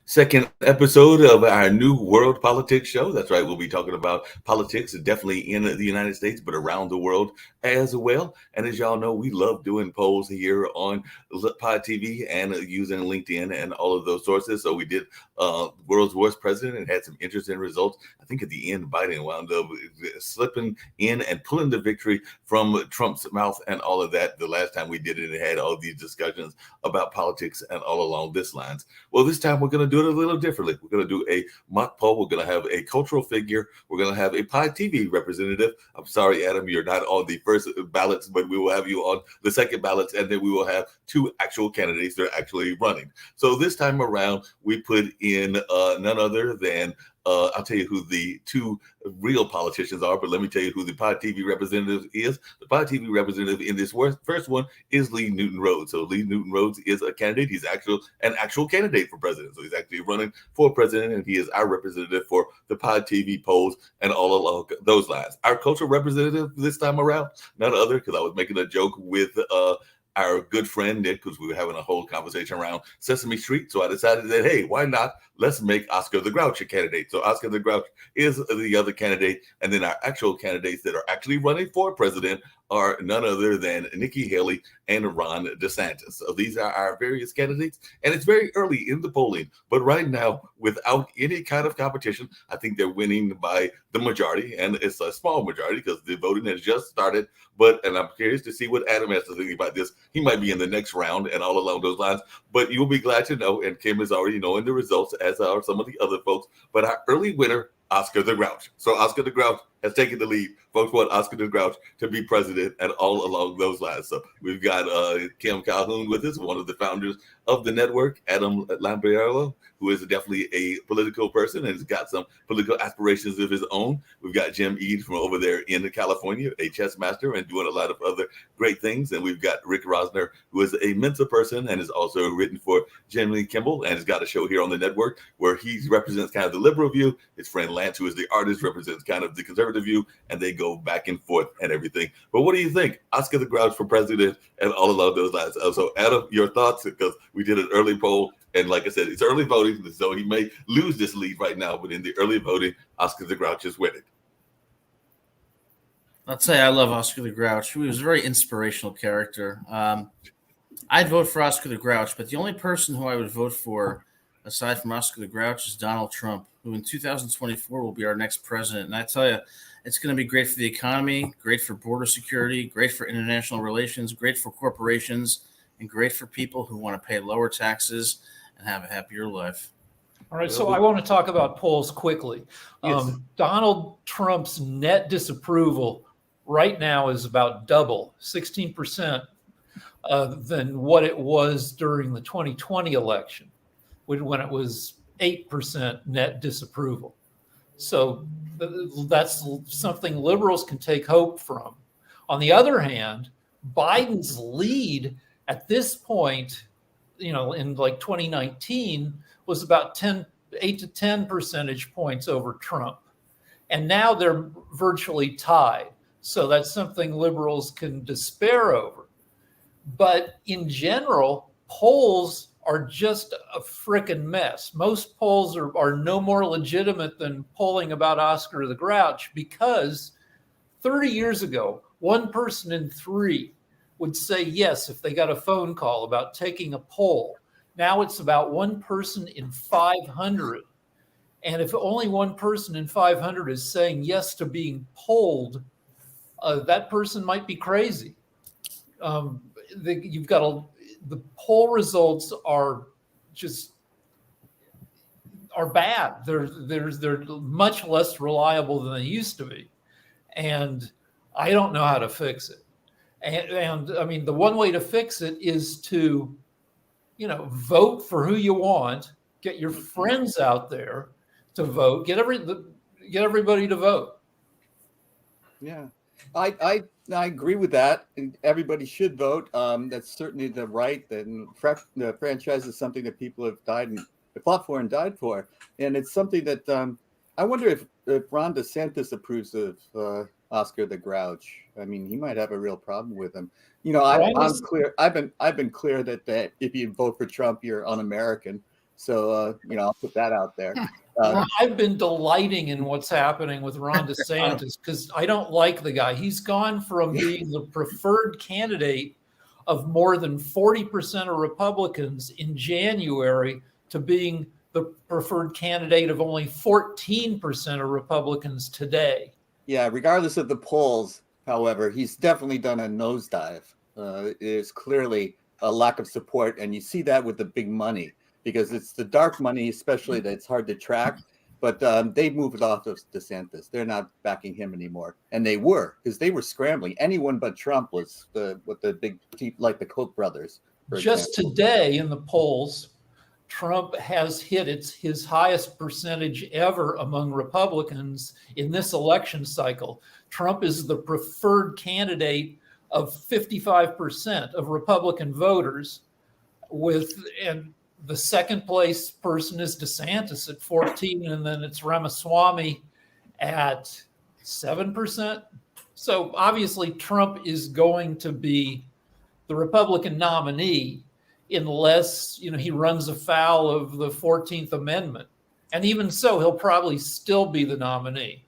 Second episode of our new World Politics show. That's right. We'll be talking about politics, definitely in the United States, but around the world as well. And as y'all know, we love doing polls here on Pod TV and using LinkedIn and all of those sources. So we did World's Worst President and had some interesting results. I think at the end, Biden wound up slipping in and pulling the victory from Trump's mouth and all of that. The last time we did it, it had all these discussions about politics and all along this lines. Well, this time we're going to do it a little differently. We're going to do a mock poll. We're going to have a cultural figure. We're going to have a Pod TV representative. I'm sorry, Adam, you're not on the first ballots, but we will have you on the second ballots, and then we will have two actual candidates that are actually running. So this time around, we put in none other than I'll tell you who the two real politicians are, but let me tell you who the Pod TV representative is. The Pod TV representative in this first one is Lee Newton Rhodes. So Lee Newton Rhodes is a candidate. He's an actual candidate for president. So he's actually running for president, and he is our representative for the Pod TV polls and all along those lines. Our cultural representative this time around, none other, because I was making a joke with our good friend Nick, because we were having a whole conversation around Sesame Street. So I decided that, hey, why not? Let's make Oscar the Grouch a candidate. So Oscar the Grouch is the other candidate. And then our actual candidates that are actually running for president are none other than Nikki Haley and Ron DeSantis. So these are our various candidates. And it's very early in the polling. But right now, without any kind of competition, I think they're winning by the majority. And it's a small majority because the voting has just started. And I'm curious to see what Adam has to think about this. He might be in the next round and all along those lines. But you'll be glad to know, and Kim is already knowing the results, as are some of the other folks. But our early winner, Oscar the Grouch. So Oscar the Grouch has taken the lead. Folks want Oscar the Grouch to be president and all along those lines. So we've got Kim Calhoun with us, one of the founders of the network, Adam Lampiello, who is definitely a political person and has got some political aspirations of his own. We've got Jim Eade from over there in California, a chess master and doing a lot of other great things. And we've got Rick Rosner, who is a Mensa person and has also written for Jimmy Kimmel and has got a show here on the network where he represents kind of the liberal view. His friend Lance, who is the artist, represents kind of the conservative view, and they go back and forth and everything. But what do you think? Oscar the Grouch for president and all along those lines. So Adam, your thoughts, because we did an early poll. And like I said, it's early voting, so he may lose this lead right now. But in the early voting, Oscar the Grouch is winning. I'll say I love Oscar the Grouch. He was a very inspirational character. I'd vote for Oscar the Grouch, but the only person who I would vote for, aside from Oscar the Grouch, is Donald Trump, who in 2024 will be our next president. And I tell you, it's going to be great for the economy, great for border security, great for international relations, great for corporations, and great for people who want to pay lower taxes and have a happier life. All right, so I want to talk about polls quickly. Yes. Donald Trump's net disapproval right now is about double, 16%, than what it was during the 2020 election, when it was 8% net disapproval. So that's something liberals can take hope from. On the other hand, Biden's lead at this point, in like 2019, was about 8 to 10 percentage points over Trump. And now they're virtually tied. So that's something liberals can despair over. But in general, polls are just a frickin' mess. Most polls are no more legitimate than polling about Oscar the Grouch, because 30 years ago, one person in three would say yes if they got a phone call about taking a poll. Now it's about one person in 500. And if only one person in 500 is saying yes to being polled, that person might be crazy. The poll results are bad. They're much less reliable than they used to be. And I don't know how to fix it. And I mean, the one way to fix it is to, vote for who you want, get your friends out there to vote, get everybody to vote. Yeah, I agree with that. Everybody should vote. That's certainly the right. And the franchise is something that people have fought for and died for, and it's something that I wonder if Ron DeSantis approves of Oscar the Grouch. I mean, he might have a real problem with him. I'm clear. I've been clear that if you vote for Trump, you're un-American. So I'll put that out there. I've been delighting in what's happening with Ron DeSantis because I don't like the guy. He's gone from being the preferred candidate of more than 40% of Republicans in January to being the preferred candidate of only 14% of Republicans today. Yeah, regardless of the polls, however, he's definitely done a nosedive. There's clearly a lack of support, and you see that with the big money. Because it's the dark money, especially, that's hard to track. But they moved off of DeSantis. They're not backing him anymore. And they were, because they were scrambling. Anyone but Trump was with the big team, like the Koch brothers. Just today in the polls, Trump has hit his highest percentage ever among Republicans in this election cycle. Trump is the preferred candidate of 55% of Republican voters and the second place person is DeSantis at 14%, and then it's Ramaswamy at 7%. So obviously Trump is going to be the Republican nominee unless, he runs afoul of the 14th Amendment. And even so, he'll probably still be the nominee.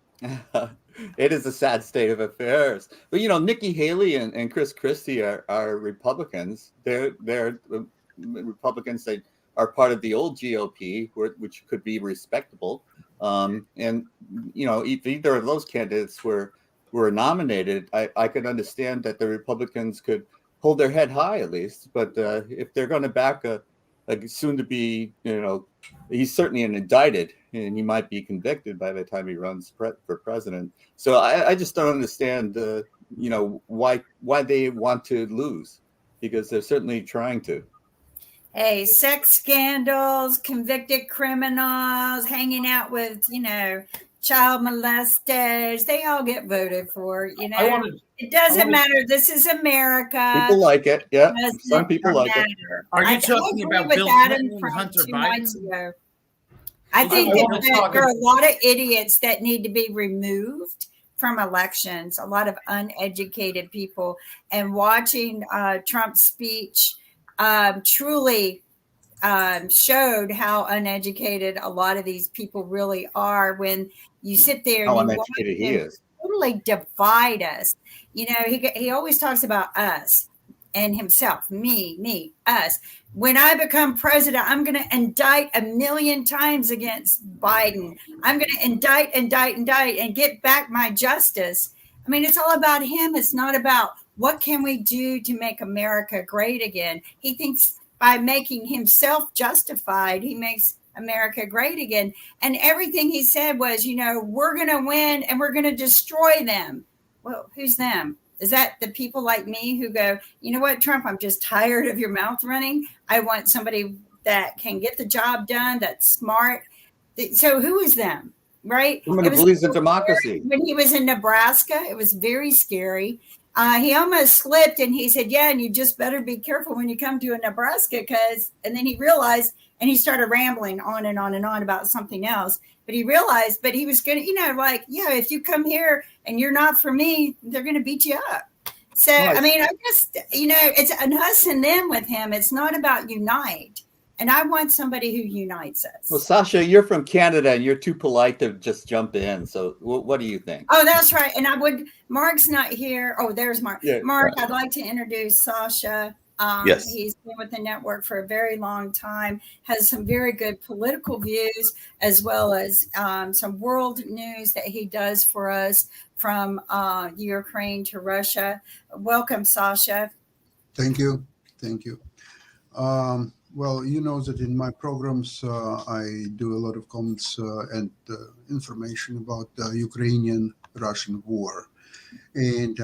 It is a sad state of affairs. But, Nikki Haley and Chris Christie are Republicans. They're Republicans that are part of the old GOP, which could be respectable. And, if either of those candidates were nominated, I could understand that the Republicans could hold their head high at least. But if they're going to back a soon to be, he's certainly an indicted, and he might be convicted by the time he runs for president. So I just don't understand, why they want to lose, because they're certainly trying to. Hey, sex scandals, convicted criminals, hanging out with, child molesters. They all get voted for, It doesn't matter. This is America. People like it. Yeah. Some people like it. Are you talking about Bill Clinton and Hunter Biden? I think that there are a lot of idiots that need to be removed from elections, a lot of uneducated people. And watching Trump's speech truly showed how uneducated a lot of these people really are when you sit there how and uneducated he is. Totally divide us. He always talks about us and himself, me, us. When I become president, I'm going to indict 1,000,000 times against Biden. I'm going to indict and get back my justice. I mean, it's all about him. It's not about what can we do to make America great again. He thinks by making himself justified, he makes America great again. And everything he said was, we're going to win and we're going to destroy them. Well, who's them? Is that the people like me who go, you know what, Trump, I'm just tired of your mouth running. I want somebody that can get the job done, that's smart. So who is them, right? Someone who believes in democracy. When he was in Nebraska, it was very scary. He almost slipped and he said, yeah, and you just better be careful when you come to Nebraska and then he realized, and he started rambling on and on and on about something else. But he realized, but he was going to, if you come here and you're not for me, they're going to beat you up. So, right. I mean, I just, it's an us and them with him. It's not about unite. And I want somebody who unites us. Well, Sasha, you're from Canada and you're too polite to just jump in. So what do you think? Oh, that's right. And Mark's not here. Oh, there's Mark. Yeah, Mark, right. I'd like to introduce Sasha. Yes. He's been with the network for a very long time, has some very good political views, as well as some world news that he does for us from Ukraine to Russia. Welcome, Sasha. Thank you. Well, you know that in my programs, I do a lot of comments and information about the Ukrainian-Russian war. And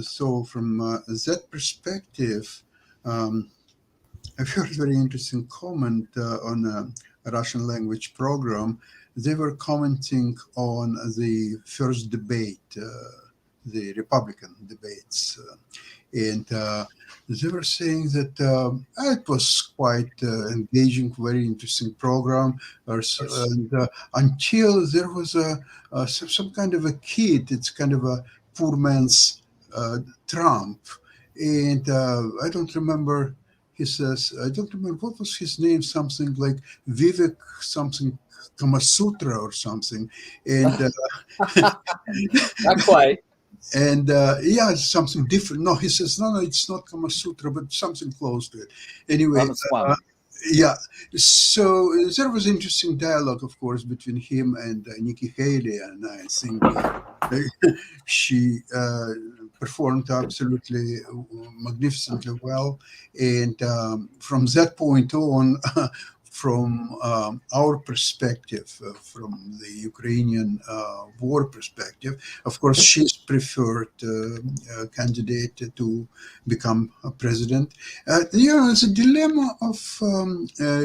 so from that perspective, I've heard a very interesting comment on Russian language program, they were commenting on the first debate, the Republican debates. And they were saying that it was quite engaging, very interesting program. And until there was some kind of a kid, it's kind of a poor man's Trump. And I don't remember. He says, I don't remember what was his name. Something like Vivek, something Kama Sutra or something. And Not quite. and yeah, it's something different. No, he says, no, it's not Kama Sutra, but something close to it. Anyway, Ramaswamy. yeah. So there was interesting dialogue, of course, between him and Nikki Haley, and I think she performed absolutely magnificently well. And from that point on, from our perspective, from the Ukrainian war perspective, of course, she's preferred candidate to become a president. The dilemma of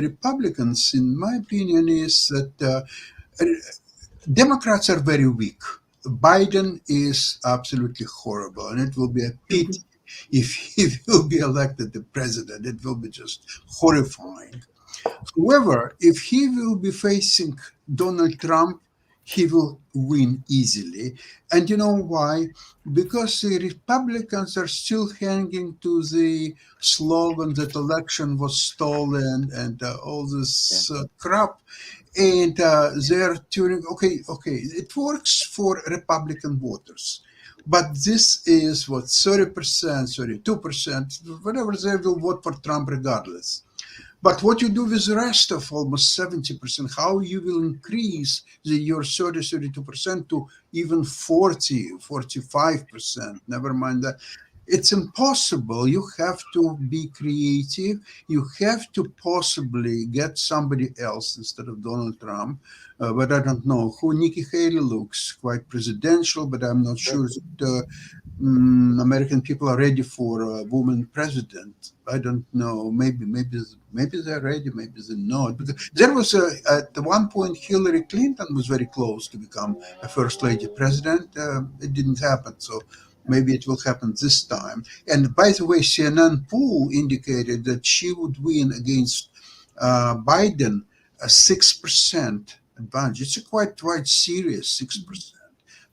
Republicans, in my opinion, is that Democrats are very weak. Biden is absolutely horrible, and it will be a pity if he will be elected the president. It will be just horrifying. However, if he will be facing Donald Trump, he will win easily. And you know why? Because the Republicans are still hanging to the slogan that election was stolen and all this crap. And they're tuning, okay, it works for Republican voters. But this is what, 30%, 32%, whatever, they will vote for Trump regardless. But what you do with the rest of almost 70%, how you will increase your 30, 32% to even 40, 45%, never mind that. It's impossible. You have to be creative. You have to possibly get somebody else instead of Donald Trump. But I don't know who. Nikki Haley looks quite presidential, but I'm not sure that American people are ready for a woman president. I don't know. Maybe they're ready. Maybe they're not. Because there was at one point Hillary Clinton was very close to become a first lady president. It didn't happen. So maybe it will happen this time. And by the way, CNN poll indicated that she would win against Biden a 6% advantage. It's a quite serious 6%.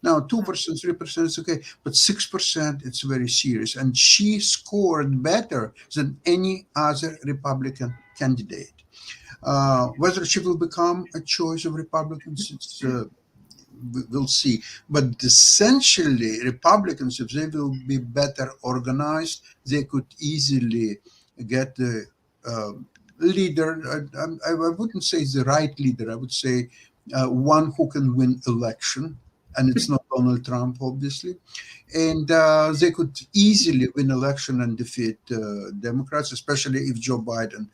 Now, 2%, 3% is okay, but 6%, it's very serious. And she scored better than any other Republican candidate. Whether she will become a choice of Republicans, we'll see. But essentially, Republicans, if they will be better organized, they could easily get the leader. I wouldn't say the right leader. I would say one who can win election. And it's not Donald Trump, obviously. And they could easily win election and defeat Democrats, especially if Joe Biden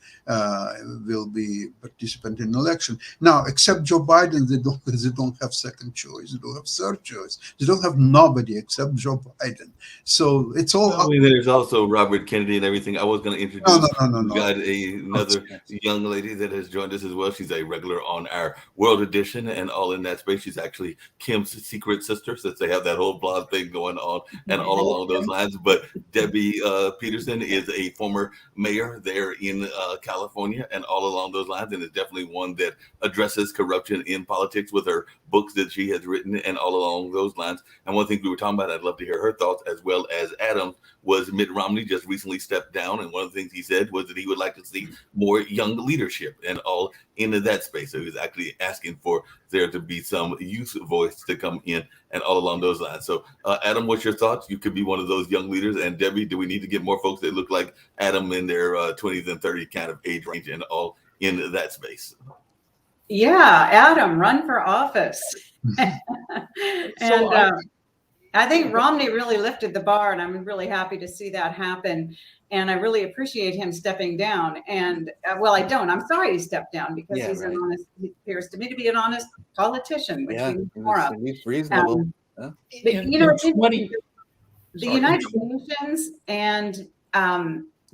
will be participant in election. Now, except Joe Biden, they don't have second choice. They don't have third choice. They don't have nobody except Joe Biden. So it's all. I mean, there's also Robert Kennedy and everything. I was going to introduce. No. We got another young lady that has joined us as well. She's a regular on our World Edition and all in that space. She's actually Kim's secret sister, since they have that whole blog thing going on and all along those lines. But Debbie Peterson is a former mayor there in California and all along those lines, and is definitely one that addresses corruption in politics with her books that she has written and all along those lines. And one thing we were talking about, I'd love to hear her thoughts as well as Adam, was Mitt Romney just recently stepped down, and one of the things he said was that he would like to see more young leadership and all into that space. So he was actually asking for there to be some youth voice to come in and all along those lines. So Adam, what's your thoughts? You could be one of those young leaders. And Debbie, do we need to get more folks that look like Adam in their 20s and 30s kind of age range and all in that space? Yeah, Adam, run for office. I think Romney really lifted the bar, and I'm really happy to see that happen. And I really appreciate him stepping down. And well, I don't. I'm sorry he stepped down, because he's an honest. He appears to me to be an honest politician, which we need more of. He's reasonable. But you know, it's interesting. The United Nations and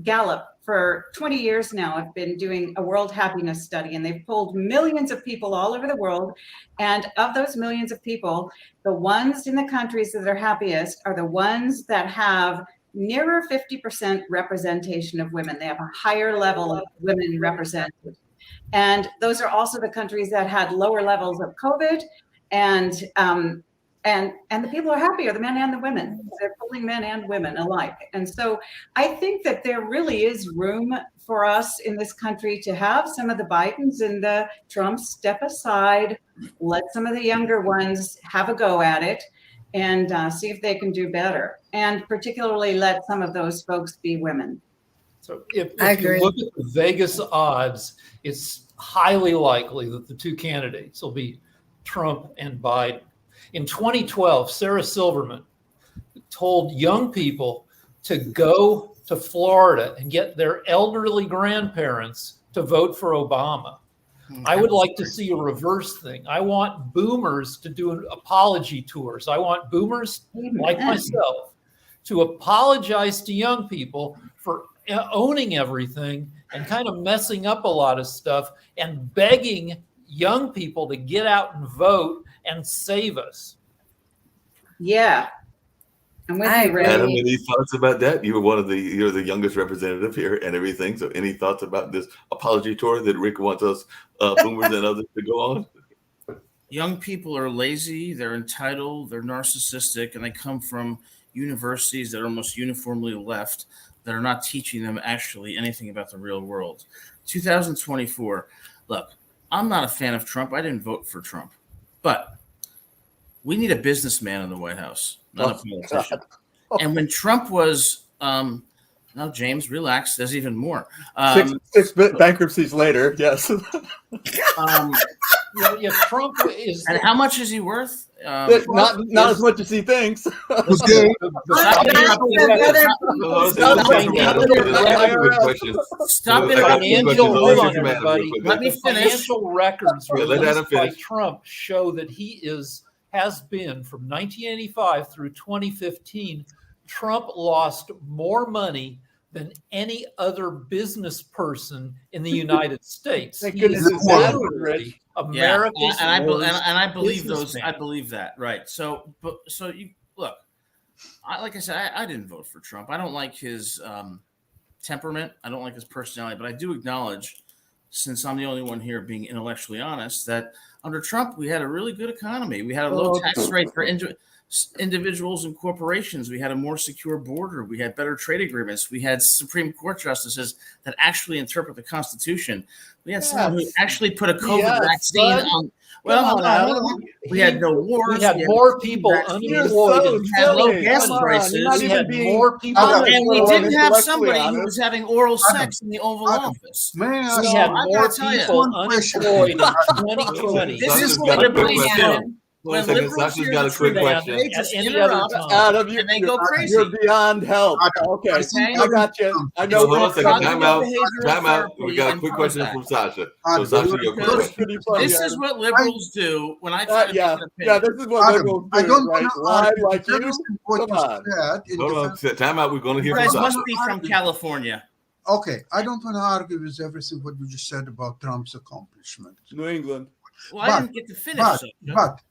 Gallup for 20 years now have been doing a world happiness study, and they've polled millions of people all over the world. And of those millions of people, the ones in the countries that are happiest are the ones that have nearer 50% representation of women. They have a higher level of women represented. And those are also the countries that had lower levels of COVID. And the people are happier, the men and the women. They're pulling men and women alike. And so I think that there really is room for us in this country to have some of the Bidens and the Trumps step aside, let some of the younger ones have a go at it, and see if they can do better. And particularly let some of those folks be women. So if I you agree. look at the Vegas odds, it's highly likely that the two candidates will be Trump and Biden. In 2012, Sarah Silverman told young people to go to Florida and get their elderly grandparents to vote for Obama. I would like to see a reverse thing. I want boomers to do apology tours. I want boomers like myself to apologize to young people for owning everything and kind of messing up a lot of stuff and begging young people to get out and vote and save us. Yeah. I'm with I you, agree. Ray. Adam, any thoughts about that? You're the youngest representative here and everything. So any thoughts about this apology tour that Rick wants us boomers and others to go on? Young people are lazy, they're entitled, they're narcissistic, and they come from universities that are almost uniformly left that are not teaching them actually anything about the real world. 2024, look, I'm not a fan of Trump. I didn't vote for Trump. But we need a businessman in the White House, not a politician. And when Trump was, now James, relax. There's even more. Six bankruptcies later, yes. If Trump is, And how much is he worth? Not as much as he thinks. Stop it. Hold on, everybody. Let me finish. Financial records Yeah, let Adam released by finish. Trump show that he has been from 1985 through 2015. Trump lost more money than any other business person in the United States. Thank He goodness is it's that, literally Rich. America's and worst I believe those. businessman. I believe that. Right. So you look. Like I said, I didn't vote for Trump. I don't like his temperament. I don't like his personality. But I do acknowledge, since I'm the only one here being intellectually honest, that under Trump we had a really good economy. We had a low tax rate for individuals and corporations. We had a more secure border. We had better trade agreements. We had Supreme Court justices that actually interpret the Constitution. We had someone who actually put a COVID vaccine on. Well, we had no wars. We had more people unemployed. We had low gas prices. We had more people. And we didn't have somebody who was having oral sex in the Oval Office. May I ask We So had I more gotta tell you, people unemployed in 2020. This is Sasha's what got a quick liberals question. do. One When second, liberals Sasha's hear got the a quick truth, question. they just At any other interrupt time. Adam, and they go crazy. you're beyond help. Okay, I got you. I know. Hold on a second. Cognitive Time out. behavioral Time out. We therapy got a and quick question Prozac. from Sasha. Adam, So Sasha, your quick Because question. Pretty funny, This is Adam. what liberals do when I try to Yeah, make an yeah, opinion. this is what Adam, liberals I do, don't right? want to Lie argue like with you. everything what Come you on. said. In Hold on. defense- Time out. We're going to You hear guys from must Sasha. be from California. Okay, I don't want to argue with everything what you just said about Trump's accomplishment. New England. Well, I But- didn't get to finish. But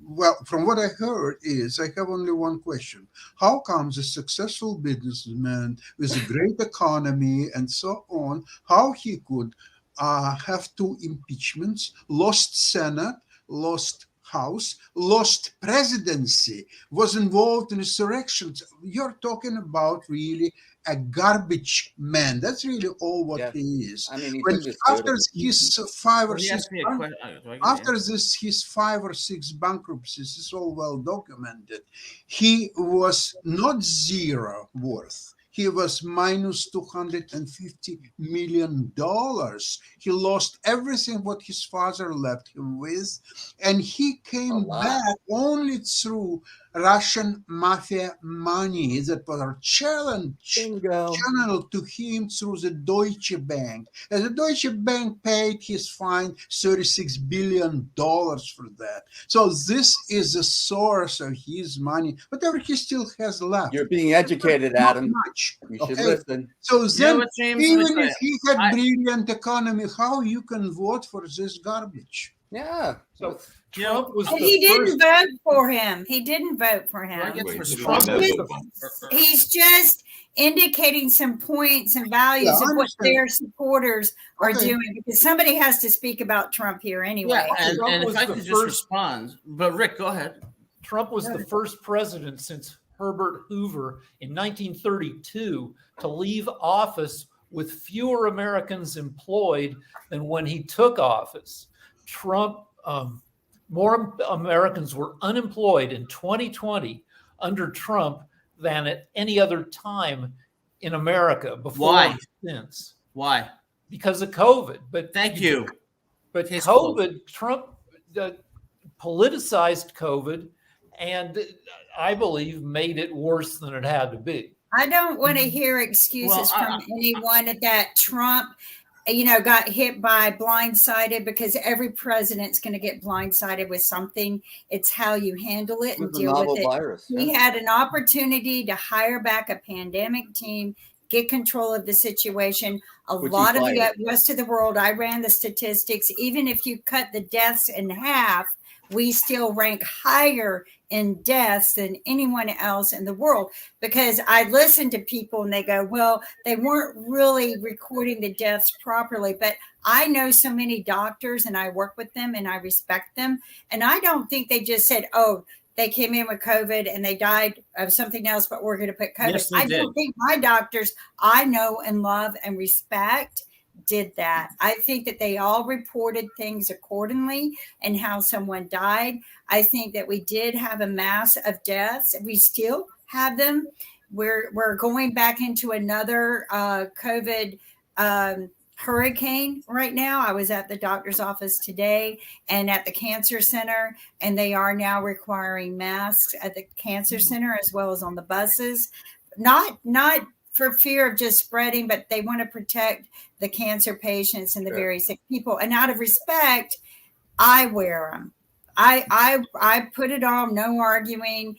well, from what I heard is I have only one question. How comes a successful businessman with a great economy and so on, how he could have two impeachments, lost Senate, lost House, lost presidency, was involved in insurrections? You're talking about really a garbage man. That's really all what Yeah. he is. I mean, he When took this after his five or Well, he six asked me a question. after his 5 or 6 bankruptcies, it's all well documented. He was not zero worth. He was minus $250 million. He lost everything what his father left him with, and he came back only through Russian mafia money that were channeled to him through the Deutsche Bank. And the Deutsche Bank paid his fine $36 billion for that. So this is the source of his money, whatever he still has left. You're being educated, Not Adam. much. garbage. You should Okay? listen. So You know then, what, James? Let me even tell if you. he had I- brilliant economy, how you can vote for this garbage? Yeah. So You know, Trump was And the he first. didn't vote for him. He didn't vote for Do I him. get to Wait, respond? that Trump vote was bump. He's just indicating some points and Yeah, values I of what understand. their supporters are Okay. doing, because somebody has to speak about Trump here anyway. Yeah, Trump and if was I the could just first- respond, but Rick, go ahead. Trump was the first president since Herbert Hoover in 1932 to leave office with fewer Americans employed than when he took office. More Americans were unemployed in 2020 under Trump than at any other time in America before Why? and since, Why? because of COVID. But Thank you. But Case COVID, Trump politicized COVID, and I believe made it worse than it had to be. I don't want to hear excuses Well, from anyone that Trump, got hit by blindsided, because every president's going to get blindsided with something. It's how you handle it and With a deal novel with it. virus. He Yeah. had an opportunity to hire back a pandemic team, get control of the situation. A Which he lot of the fired. rest of the world, I ran the statistics, even if you cut the deaths in half, we still rank higher in deaths than anyone else in the world. Because I listen to people and they go, well, they weren't really recording the deaths properly. But I know so many doctors and I work with them and I respect them. And I don't think they just said, oh, they came in with COVID and they died of something else, but we're going to put COVID. Yes, they I don't think my doctors I know and love and respect did that. I think that they all reported things accordingly and how someone died. I think that we did have a mass of deaths. We still have them. We're going back into another COVID hurricane right now. I was at the doctor's office today and at the cancer center, and they are now requiring masks at the cancer center as well as on the buses. Not for fear of just spreading, but they want to protect the cancer patients and the very sick people. And out of respect, I wear them. I put it on, no arguing,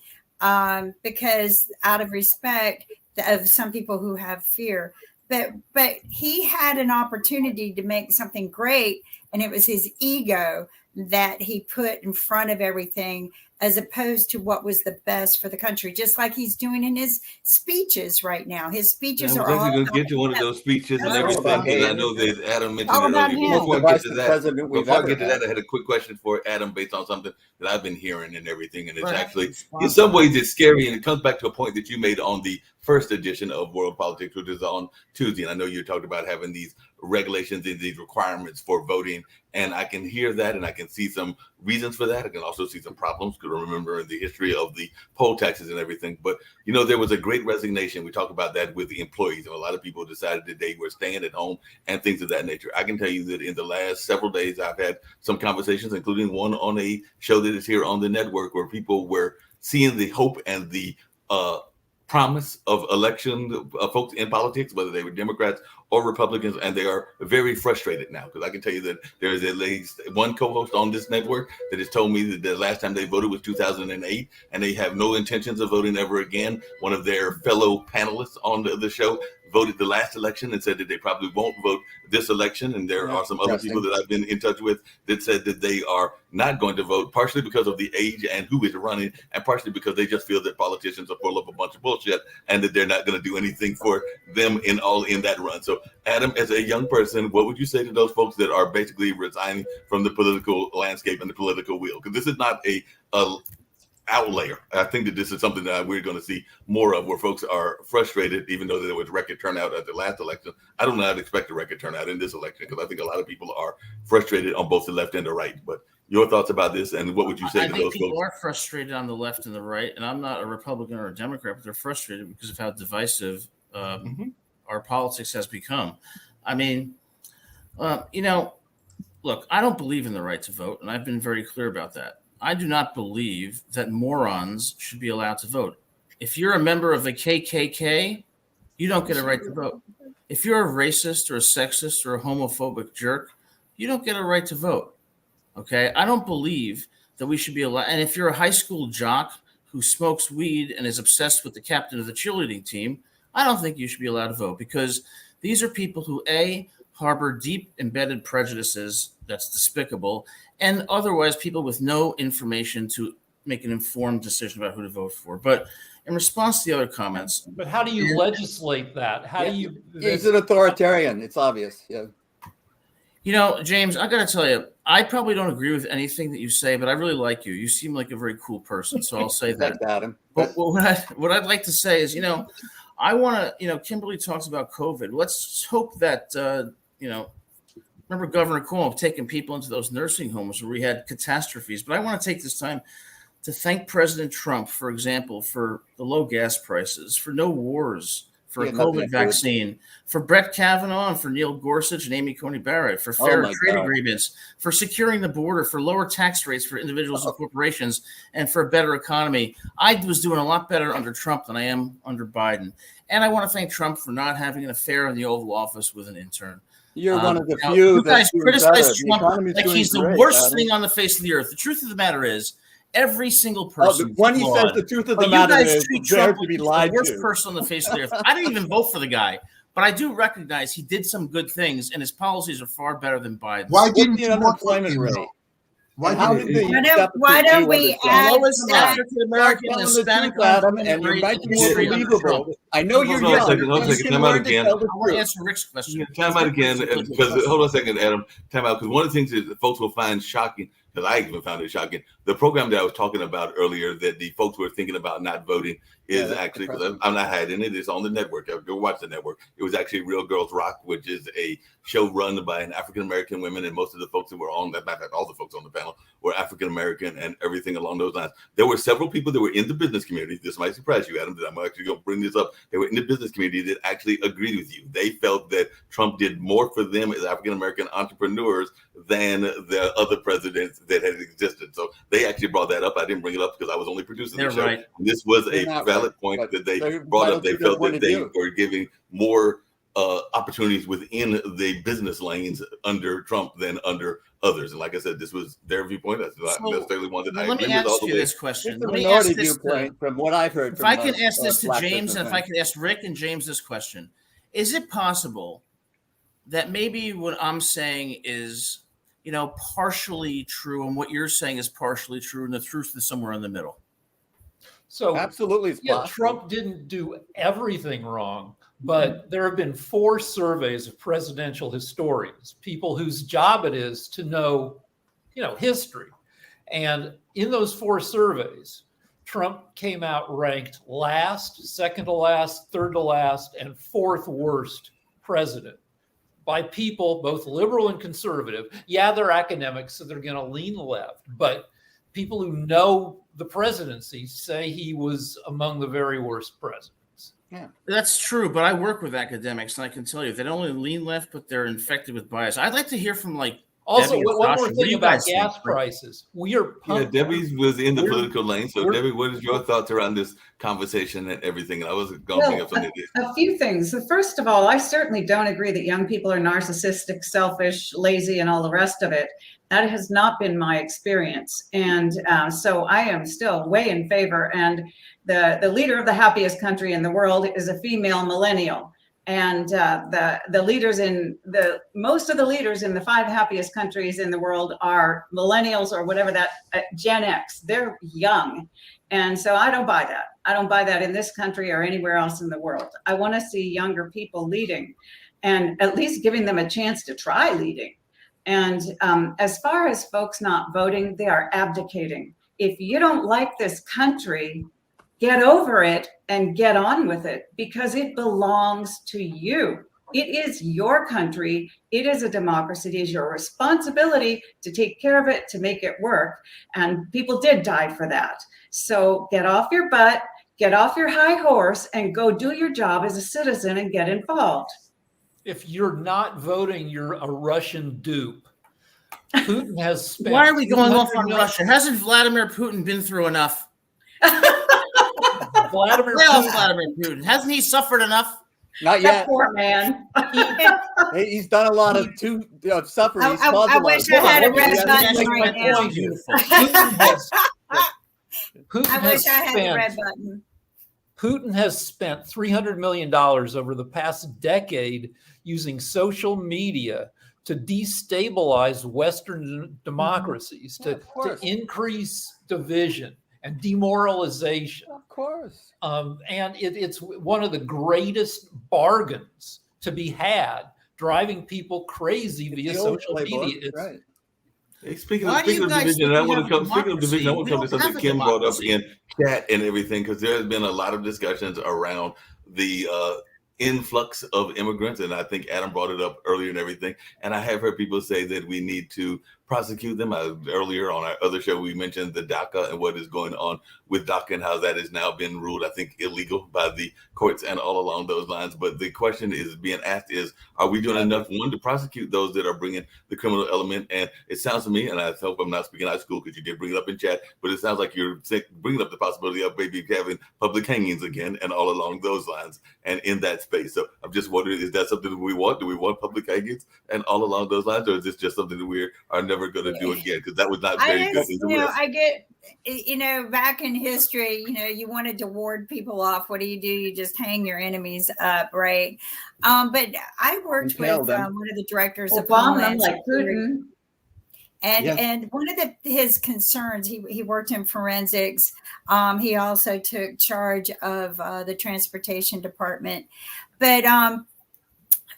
because out of respect of some people who have fear. But he had an opportunity to make something great, and it was his ego that he put in front of everything, as opposed to what was the best for the country, just like he's doing in his speeches right now. His speeches I are was all actually going about to get to one of those speeches and That's everything, all about because I him. know that Adam mentioned all it about earlier. him. Before I The get vice to that, president we've before I ever get to had. that, I had a quick question for Adam based on something that I've been hearing and everything, and it's Go ahead. actually, Respond. in some ways, it's scary, and it comes back to a point that you made on the first edition of World Politics, which is on Tuesday. And I know you talked about having these regulations and these requirements for voting, and I can hear that, and I can see some reasons for that. I can also see some problems, because remember the history of the poll taxes and everything. But there was a great resignation. We talked about that with the employees, and a lot of people decided that they were staying at home and things of that nature. I can tell you that in the last several days, I've had some conversations, including one on a show that is here on the network, where people were seeing the hope and the promise of election folks in politics, whether they were Democrats or Republicans, and they are very frustrated now, because I can tell you that there is at least one co-host on this network that has told me that the last time they voted was 2008, and they have no intentions of voting ever again. One of their fellow panelists on the show voted the last election and said that they probably won't vote this election. And there are some other people that I've been in touch with that said that they are not going to vote, partially because of the age and who is running, and partially because they just feel that politicians are full of a bunch of bullshit and that they're not going to do anything for them in that run. So Adam, as a young person, what would you say to those folks that are basically resigning from the political landscape and the political wheel? Because this is not a outlier. I think that this is something that we're going to see more of, where folks are frustrated, even though there was record turnout at the last election. I do not expect a record turnout in this election, because I think a lot of people are frustrated on both the left and the right. But your thoughts about this, and what would you say to those people folks? are frustrated on the left and the right, and I'm not a Republican or a Democrat, but they're frustrated because of how divisive our politics has become. I mean, look, I don't believe in the right to vote, and I've been very clear about that. I do not believe that morons should be allowed to vote. If you're a member of the KKK, you don't get a right to vote. If you're a racist or a sexist or a homophobic jerk, you don't get a right to vote. Okay? I don't believe that we should be allowed. And if you're a high school jock who smokes weed and is obsessed with the captain of the cheerleading team, I don't think you should be allowed to vote, because these are people who, A, harbor deep embedded prejudices that's despicable, and otherwise people with no information to make an informed decision about who to vote for. But in response to the other comments, But how do you legislate that? How do you? He's an authoritarian. It's obvious. Yeah. you know, James, I got to tell you, I probably don't agree with anything that you say, but I really like you. You seem like a very cool person, so I'll say that. Thanks, Adam. But what I'd like to say is, you know, I want to, you know, Kimberly talks about COVID. Let's hope that, you know, remember Governor Cuomo taking people into those nursing homes where we had catastrophes. But I want to take this time to thank President Trump, for example, for the low gas prices, for no wars, for a COVID vaccine, for Brett Kavanaugh, and for Neil Gorsuch and Amy Coney Barrett, for fair trade agreements, for securing the border, for lower tax rates for individuals and corporations, and for a better economy. I was doing a lot better under Trump than I am under Biden. And I want to thank Trump for not having an affair in the Oval Office with an intern. You're one of the few you guys criticize Trump like he's the worst Adam. thing on the face of the earth. The truth of the matter is, every single person. When he says the truth of the matter is, deserve to be lied the worst to. person on the face of the earth. I didn't even vote for the guy, but I do recognize he did some good things, and his policies are far better than Biden's. Why didn't the you vote for unemployment him? rate? Why How didn't did you? the Why don't we add Lowest that? African American and Hispanic Adam, and you're rate making in it history under Trump. believable. I know you're Hold on a young. second, hold on a You second. can Time out learn to again. tell the I want to truth. answer Rick's question. Time out again, because hold on a second, Adam. Time out, because one of the things that folks will find shocking, because I even found it shocking, the program that I was talking about earlier that the folks were thinking about not voting is actually, because I'm not hiding it, it's on the network. Go watch the network. It was actually Real Girls Rock, which is a show run by an African-American women, and most of the folks that were on that, all the folks on the panel were African-American and everything along those lines. There were several people that were in the business community. This might surprise you, Adam, that I'm actually going to bring this up. They were in the business community that actually agreed with you. They felt that Trump did more for them as African-American entrepreneurs than the other presidents that had existed. So they actually brought that up. I didn't bring it up because I was only producing the show. Right. This was a They're not valid right, point but that they they're brought up. entitled They to their felt point that of they view. were giving more opportunities within the business lanes under Trump than under others. And like I said, this was their viewpoint. That's not So, necessarily one that I let agree me with all ask the you way. this question. It's a Let me ask minority this to, viewpoint from what I've heard. if from I can ask this to black James, and if I businessmen. can ask Rick and James this question, is it possible that maybe what I'm saying is, you know, partially true, and what you're saying is partially true, and the truth is somewhere in the middle? So Absolutely, it's yeah, possible. Trump didn't do everything wrong, but there have been 4 surveys of presidential historians, people whose job it is to know, you know, history. And in those 4 surveys, Trump came out ranked last, second to last, third to last, and 4th worst president by people, both liberal and conservative. Yeah, they're academics, so they're going to lean left, but people who know the presidency say he was among the very worst presidents. That's true, but I work with academics, and I can tell you they don't only lean left, but they're infected with bias. I'd like to hear from Also, Debbie or one Sasha, more what do thing you about guys think? gas prices. We are Yeah, pumped. Debbie was in the We're- political lane. So, we're- Debbie, what is your thoughts around this conversation and everything? And I was going to bring up something. A few things. So first of all, I certainly don't agree that young people are narcissistic, selfish, lazy, and all the rest of it. That has not been my experience. And so I am still way in favor. And the leader of the happiest country in the world is a female millennial. And the leaders most of the leaders in the 5 happiest countries in the world are millennials or whatever that Gen X. They're young. And so I don't buy that. I don't buy that in this country or anywhere else in the world. I want to see younger people leading and at least giving them a chance to try leading. And as far as folks not voting, they are abdicating. If you don't like this country, get over it and get on with it because it belongs to you. It is your country. It is a democracy. It is your responsibility to take care of it, to make it work. And people did die for that. So get off your butt, get off your high horse, and go do your job as a citizen and get involved. If you're not voting, you're a Russian dupe. Putin has spent. Why are we going off on $200 Russia? Hasn't Vladimir Putin been through enough? Vladimir Well, Putin. Vladimir Putin. Hasn't he suffered enough? Not That yet. poor man. He's done a lot of suffering. He's I caused a lot wish of I had a suffering. red He button hasn't right taken now. it. Beautiful. Putin has I spent wish I had the red button. Putin has spent $300 million over the past decade using social media to destabilize Western democracies, Yeah, of to course. increase division and demoralization. Of course. And it's one of the greatest bargains to be had, driving people crazy via The old social playbook, media. It's, right. Hey, speaking Why of do you guys division, think I we want have to a come. Speaking of division, I democracy? want We to come to don't have something a Kim brought up democracy. in chat and everything, because there has been a lot of discussions around the influx of immigrants, and I think Adam brought it up earlier and everything. And I have heard people say that we need to prosecute them. Earlier on our other show, we mentioned the DACA and what is going on with DACA and how that has now been ruled, I think, illegal by the courts and all along those lines. But the question is being asked is, are we doing enough, one, to prosecute those that are bringing the criminal element? And it sounds to me, and I hope I'm not speaking out of school because you did bring it up in chat, but it sounds like you're bringing up the possibility of maybe having public hangings again and all along those lines and in that space. So I'm just wondering, is that something that we want? Do we want public hangings and all along those lines? Or is this just something that we are never going to do again? Because that was not very good. I get, back in history, you wanted to ward people off. What do? You just hang your enemies up, right? But I worked with one of the directors of Homeland like Security. Putin. And one of his concerns, he worked in forensics. He also took charge of the transportation department. But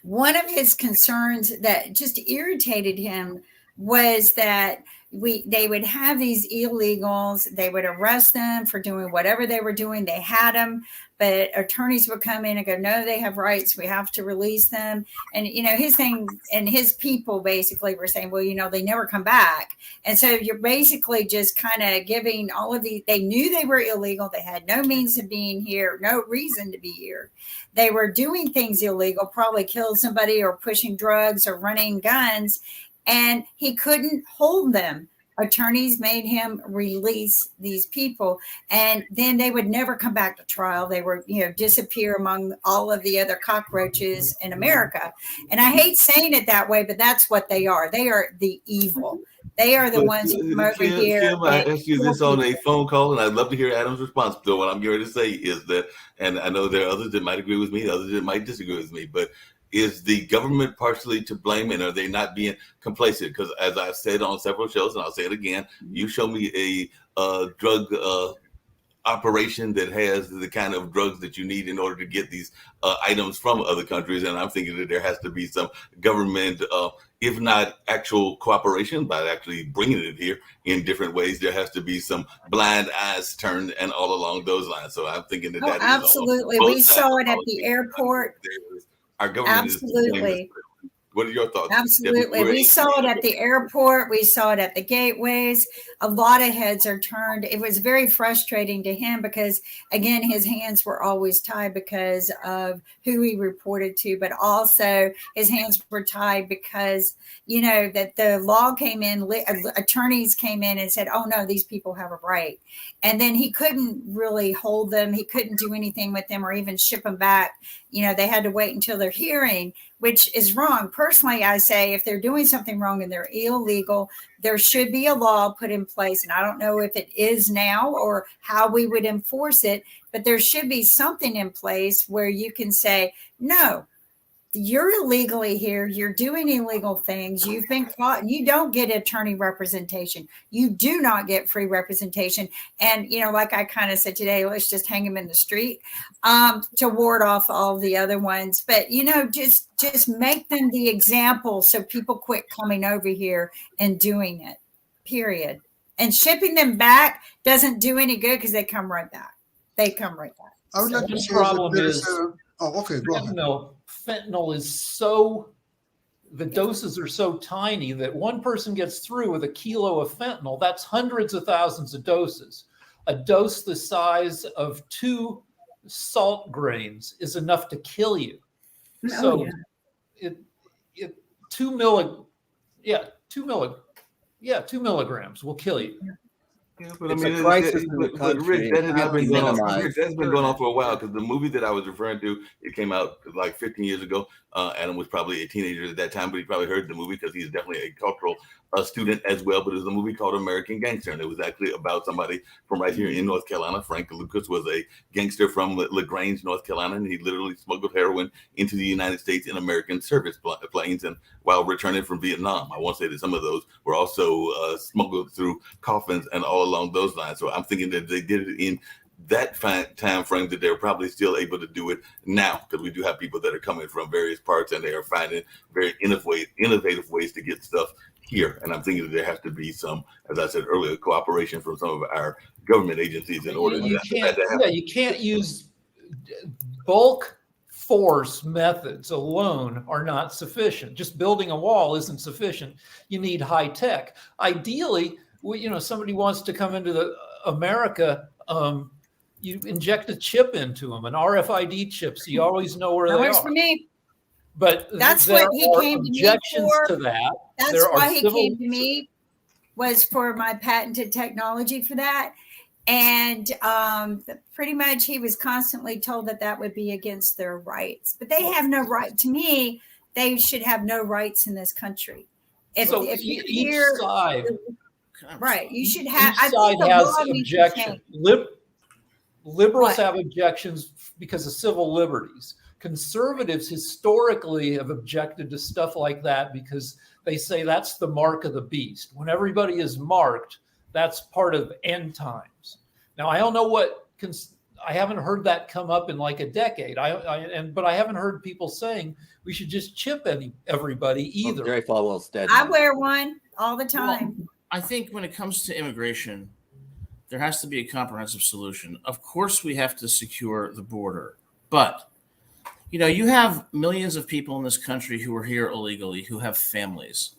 one of his concerns that just irritated him was that they would have these illegals, they would arrest them for doing whatever they were doing. They had them, but attorneys would come in and go, no, they have rights. We have to release them. And, his thing and his people basically were saying, well, they never come back. And so you're basically just kind of giving all of they knew they were illegal. They had no means of being here, no reason to be here. They were doing things illegal, probably killed somebody or pushing drugs or running guns. And he couldn't hold them. Attorneys made him release these people, and then they would never come back to trial. They were, disappear among all of the other cockroaches in America. And I hate saying it that way, but that's what they are. They are the evil. They are the ones who come over here. Kim, I asked you this on a phone call, and I'd love to hear Adam's response. So what I'm going to say is that, and I know there are others that might agree with me, others that might disagree with me, but is the government partially to blame, and are they not being complacent? Because as I've said on several shows, and I'll say it again, you show me a drug operation that has the kind of drugs that you need in order to get these items from other countries, and I'm thinking that there has to be some government, if not actual cooperation, by actually bringing it here in different ways. There has to be some blind eyes turned and all along those lines. So I'm thinking that that absolutely. We saw it at the airport. Our government absolutely. What are your thoughts? Absolutely. We saw it at the airport. We saw it at the gateways. A lot of heads are turned. It was very frustrating to him because, again, his hands were always tied because of who he reported to, but also his hands were tied because, that the law came in, attorneys came in and said, oh, no, these people have a right. And then he couldn't really hold them. He couldn't do anything with them or even ship them back. They had to wait until their hearing, which is wrong. Personally, I say if they're doing something wrong and they're illegal, there should be a law put in place. And I don't know if it is now or how we would enforce it, but there should be something in place where you can say, no, you're illegally here. You're doing illegal things. You've been caught. You don't get attorney representation. You do not get free representation. And, like I kind of said today, let's just hang them in the street to ward off all the other ones. But, just make them the example so people quit coming over here and doing it, period. And shipping them back doesn't do any good because they come right back. I would like to say problem is okay, go ahead. Fentanyl is the doses are so tiny that one person gets through with a kilo of fentanyl. That's hundreds of thousands of doses. A dose the size of 2 salt grains is enough to kill you. So 2 milligrams will kill you. Yeah, but It's a crisis in the country. Rick, that has It been can't be going on. minimized. Rick, that's been going on for a while because the movie that I was referring to, it came out like 15 years ago. Adam was probably a teenager at that time, but he probably heard the movie because he's definitely a cultural student as well. But it was a movie called American Gangster, and it was actually about somebody from right here in North Carolina. Frank Lucas was a gangster from LaGrange, North Carolina, and he literally smuggled heroin into the United States in American service planes, and while returning from Vietnam. I want to say that some of those were also smuggled through coffins and all along those lines. So I'm thinking that they did it in that time frame, that they're probably still able to do it now, because we do have people that are coming from various parts and they are finding very innovative ways to get stuff here. And I'm thinking that there has to be some, as I said earlier, cooperation from some of our government agencies in order you for that to happen. Yeah, you can't use bulk force methods alone are not sufficient. Just building a wall isn't sufficient. You need high tech. Ideally, somebody wants to come into America, you inject a chip into them, an RFID chip, so you always know where That they works are. for me. But That's there what he are came to me objections for. to that. That's There are why he civil- came to me, was for my patented technology for that. And pretty much he was constantly told that would be against their rights. But they have no right. To me, they should have no rights in this country. If you're each here, side, right, you should have. each side has objections. Liberals What? have objections because of civil liberties. Conservatives historically have objected to stuff like that because they say that's the mark of the beast. When everybody is marked, that's part of end times. Now, I don't know I haven't heard that come up in like a decade. But I haven't heard people saying we should just chip everybody either. Jerry Falwell's dead. I now. wear one all the time. Well, I think when it comes to immigration, there has to be a comprehensive solution. Of course, we have to secure the border, but you have millions of people in this country who are here illegally, who have families,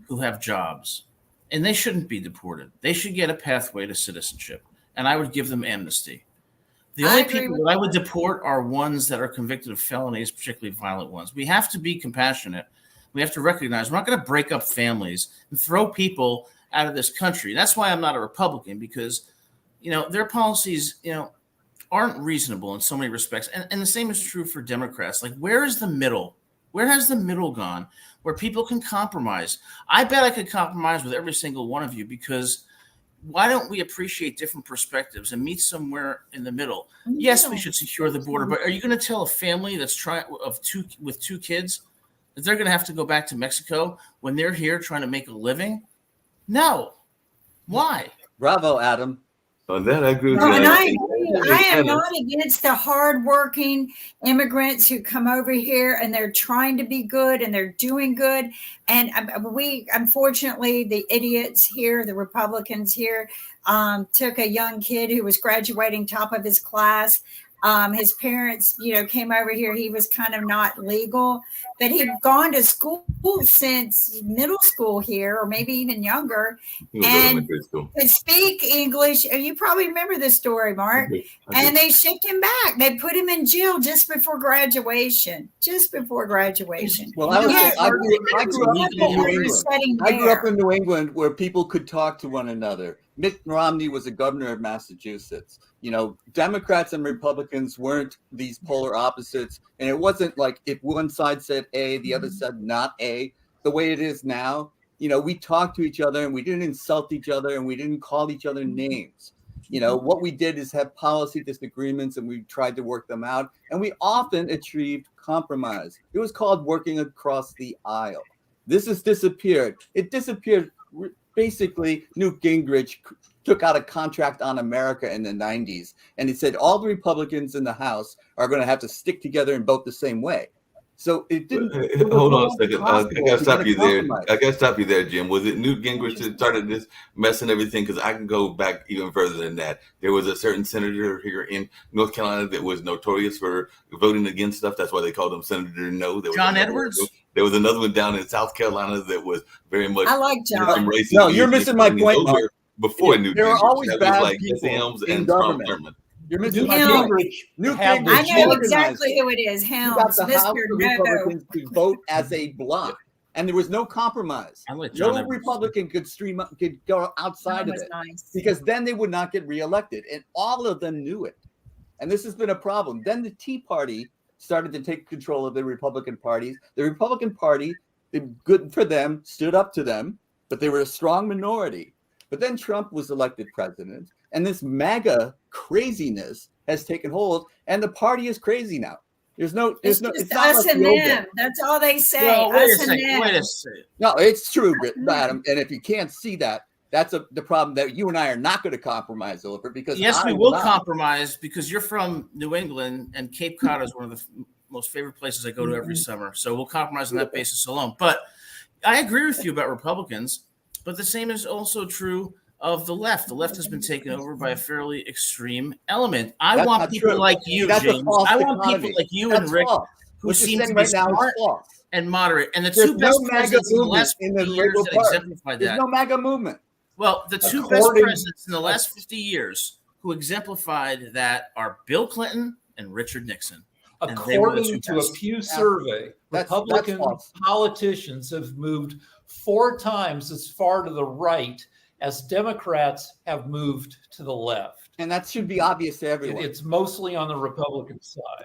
who have jobs, and they shouldn't be deported. They should get a pathway to citizenship, and I would give them amnesty. The only people that I would deport are ones that are convicted of felonies, particularly violent ones. We have to be compassionate. We have to recognize we're not going to break up families and throw people out of this country. That's why I'm not a Republican, because, their policies, aren't reasonable in so many respects. And the same is true for Democrats. Like, where is the middle? Where has the middle gone where people can compromise? I bet I could compromise with every single one of you, because why don't we appreciate different perspectives and meet somewhere in the middle? Yes, we should secure the border, but are you going to tell a family that's with two kids that they're going to have to go back to Mexico when they're here trying to make a living? No. Why? Bravo, Adam. On that, I agree with No, you. and I agree. I am not against the hardworking immigrants who come over here and they're trying to be good and they're doing good. And unfortunately, the idiots here, the Republicans here, took a young kid who was graduating top of his class. His parents, came over here. He was kind of not legal, but he'd gone to school since middle school here, or maybe even younger, and could speak English. You probably remember this story, Mark. And they shipped him back. They put him in jail just before graduation. Well, I grew up in New England where people could talk to one another. Mitt Romney was the governor of Massachusetts. Democrats and Republicans weren't these polar opposites. And it wasn't like if one side said A, the other said not A. The way it is now, we talked to each other and we didn't insult each other and we didn't call each other names. What we did is have policy disagreements and we tried to work them out. And we often achieved compromise. It was called working across the aisle. This has disappeared. It disappeared. Basically, Newt Gingrich took out a contract on America in the 90s, and he said all the Republicans in the House are going to have to stick together and vote the same way. So it didn't. Hold on a second. I got to stop you there. I got to stop you there, Jim. Was it Newt Gingrich that started this mess and everything? Because I can go back even further than that. There was a certain senator here in North Carolina that was notorious for voting against stuff. That's why they called him Senator No. John Edwards? There was another one down in South Carolina that was very much. I like John. No, you're missing my point, Mark. Before Newt Gingrich. There are always bad like people Helms in and government. Tom Thurmond. You're missing Newt my point. Gingrich Newt had Gingrich I know organized exactly it. who it is. You got Helms, the House Mr. of No. Republicans to vote as a block. and there was no compromise. I like John No Edwards. Republican could go outside That of was it nice. because then they would not get reelected, and all of them knew it. And this has been a problem. Then the Tea Party started to take control of the Republican parties. The Republican Party, good for them, stood up to them, but they were a strong minority. But then Trump was elected president, and this MAGA craziness has taken hold, and the party is crazy now. It's It's not just like us the and old them. days. That's all they say. Well, wait a Us and second. them. Wait a second. No, it's true, Adam. And if you can't see that, that's the problem that you and I are not going to compromise over because Yes, we I will not. compromise because you're from New England and Cape Cod is one of the most favorite places I go to every summer. So we'll compromise on that basis alone. But I agree with you about Republicans, but the same is also true of the left. The left has been taken over by a fairly extreme element. I That's want not people true. like you, That's a James. false I want dichotomy. people like you That's and Rick false. who What you're seem saying to be right now is smart false. and moderate. And the There's two no best MAGA presidents in the movement last in the 50 years Liberal that Party. exemplified There's that. no MAGA movement. Well, the two best According- presidents in the last 50 years who exemplified that are Bill Clinton and Richard Nixon. And they were the According two to a best. Pew survey, That's Republican false. politicians have moved 4 times as far to the right as Democrats have moved to the left. And that should be obvious to everyone. It's mostly on the Republican side.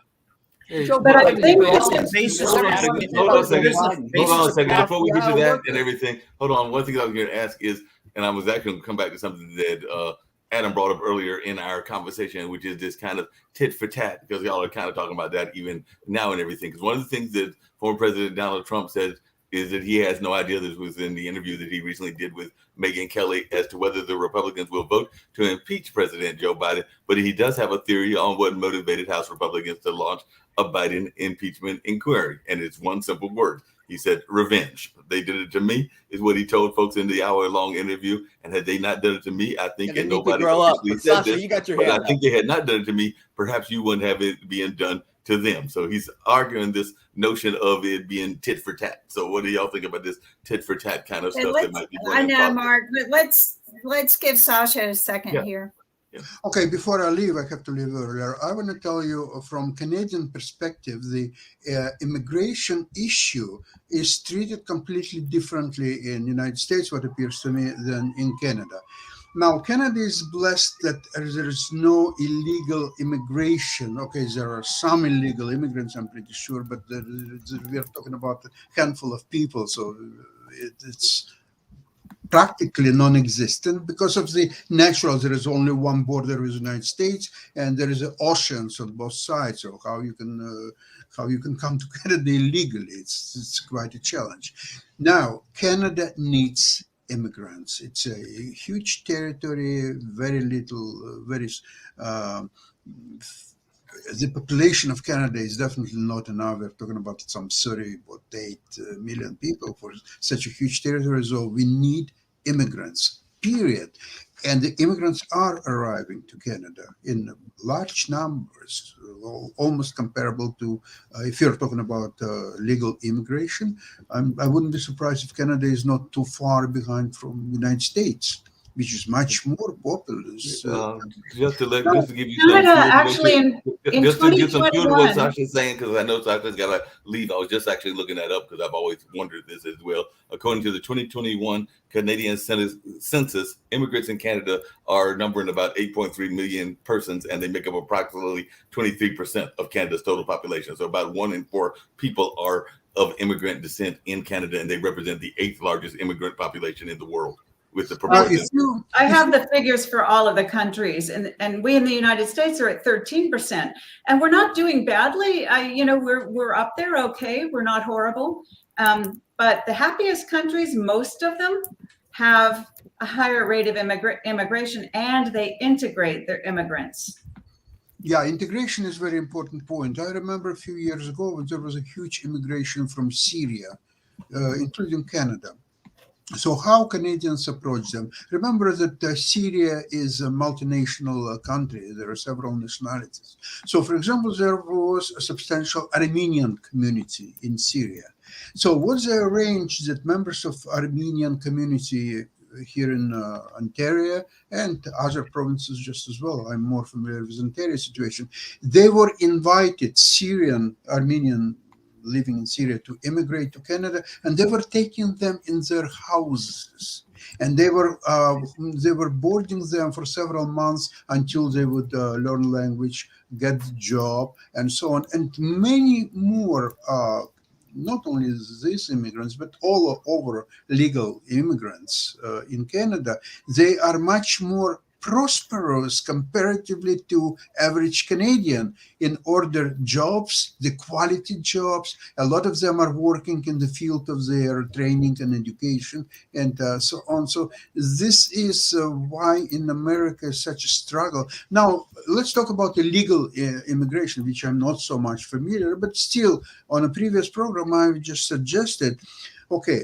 Joe But I Biden think is It's the the basis Hold of on a it. second. There's Hold on a second. the Hold on a basis second. of Before we get to How it that works. and everything, hold on. One thing I was going to ask is, and I was actually going to come back to something that Adam brought up earlier in our conversation, which is this kind of tit for tat, because y'all are kind of talking about that even now and everything. Because one of the things that former President Donald Trump said is that he has no idea, this was in the interview that he recently did with Megyn Kelly, as to whether the Republicans will vote to impeach President Joe Biden. But he does have a theory on what motivated House Republicans to launch a Biden impeachment inquiry. And it's one simple word. He said, revenge. They did it to me, is what he told folks in the hour-long interview. And had they not done it to me, I think, And they and need to nobody grow up. officially But said Sasha, this, you got your but hand I think they had not done it to me, perhaps you wouldn't have it being done to them. So he's arguing this notion of it being tit for tat. So what do y'all think about this tit for tat kind of And stuff that might be going I in know, politics? Mark, but let's give Sasha a second Yeah. here. Okay, before I leave, I have to leave earlier. I want to tell you from Canadian perspective, the immigration issue is treated completely differently in the United States, what appears to me, than in Canada. Now, Canada is blessed that there is no illegal immigration. Okay, there are some illegal immigrants, I'm pretty sure, but we are talking about a handful of people, so it's practically non-existent because of the natural. There is only one border with the United States, and there is oceans on both sides. So how you can come to Canada illegally? It's quite a challenge. Now, Canada needs immigrants. It's a huge territory, very little, the population of Canada is definitely not enough. We're talking about some 38 million people for such a huge territory. So we need immigrants, period. And the immigrants are arriving to Canada in large numbers, almost comparable to, if you're talking about legal immigration, I wouldn't be surprised if Canada is not too far behind from the United States, which is much more populous. Just to give you Canada some actually in just to get some fuel to what 2021. Sasha's saying, because I know Sasha's got to leave. I was just actually looking that up because I've always wondered this as well. According to the 2021 Canadian Census, immigrants in Canada are numbering about 8.3 million persons, and they make up approximately 23% of Canada's total population. So about 1 in 4 people are of immigrant descent in Canada, and they represent the 8th largest immigrant population in the world. With the proportion. I have the figures for all of the countries, and we in the United States are at 13%, and we're not doing badly. We're up there, okay. We're not horrible, but the happiest countries, most of them have a higher rate of immigration, and they integrate their immigrants. Yeah, integration is a very important point. I remember a few years ago when there was a huge immigration from Syria, including Canada. So how Canadians approach them? Remember that Syria is a multinational country. There are several nationalities. So, for example, there was a substantial Armenian community in Syria. So what they arranged that members of Armenian community here in Ontario and other provinces just as well, I'm more familiar with Ontario situation, they were invited, Syrian Armenian living in Syria to immigrate to Canada, and they were taking them in their houses. And they were boarding them for several months until they would learn language, get the job, and so on. And many more, not only these immigrants, but all over legal immigrants in Canada, they are much more prosperous comparatively to average Canadian in order jobs, the quality jobs. A lot of them are working in the field of their training and education and so on. So this is why in America is such a struggle. Now, let's talk about illegal immigration, which I'm not so much familiar, but still on a previous program, I just suggested, okay,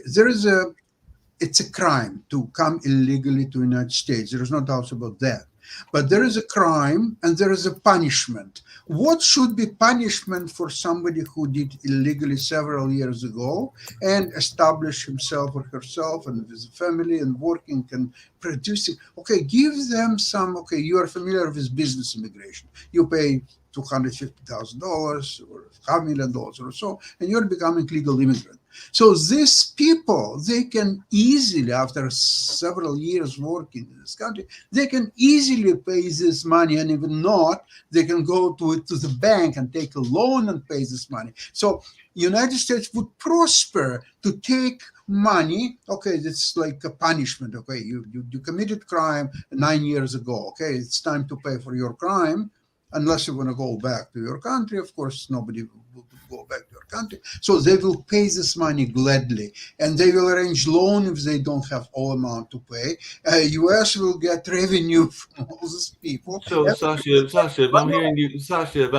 it's a crime to come illegally to the United States. There is no doubt about that. But there is a crime and there is a punishment. What should be punishment for somebody who did illegally several years ago and established himself or herself and his family and working and producing? Okay, give them some, okay, you are familiar with business immigration. You pay $250,000 or $500,000 or so, and you're becoming legal immigrant. So these people, they can easily, after several years working in this country, they can easily pay this money, and even not, they can go to the bank and take a loan and pay this money. So United States would prosper to take money. Okay, it's like a punishment. Okay, you committed crime 9 years ago. Okay, it's time to pay for your crime. Unless you want to go back to your country, of course, nobody will go back to your country. So they will pay this money gladly, and they will arrange loan if they don't have all amount to pay. U.S. will get revenue from all these people. So, Sasha, if I'm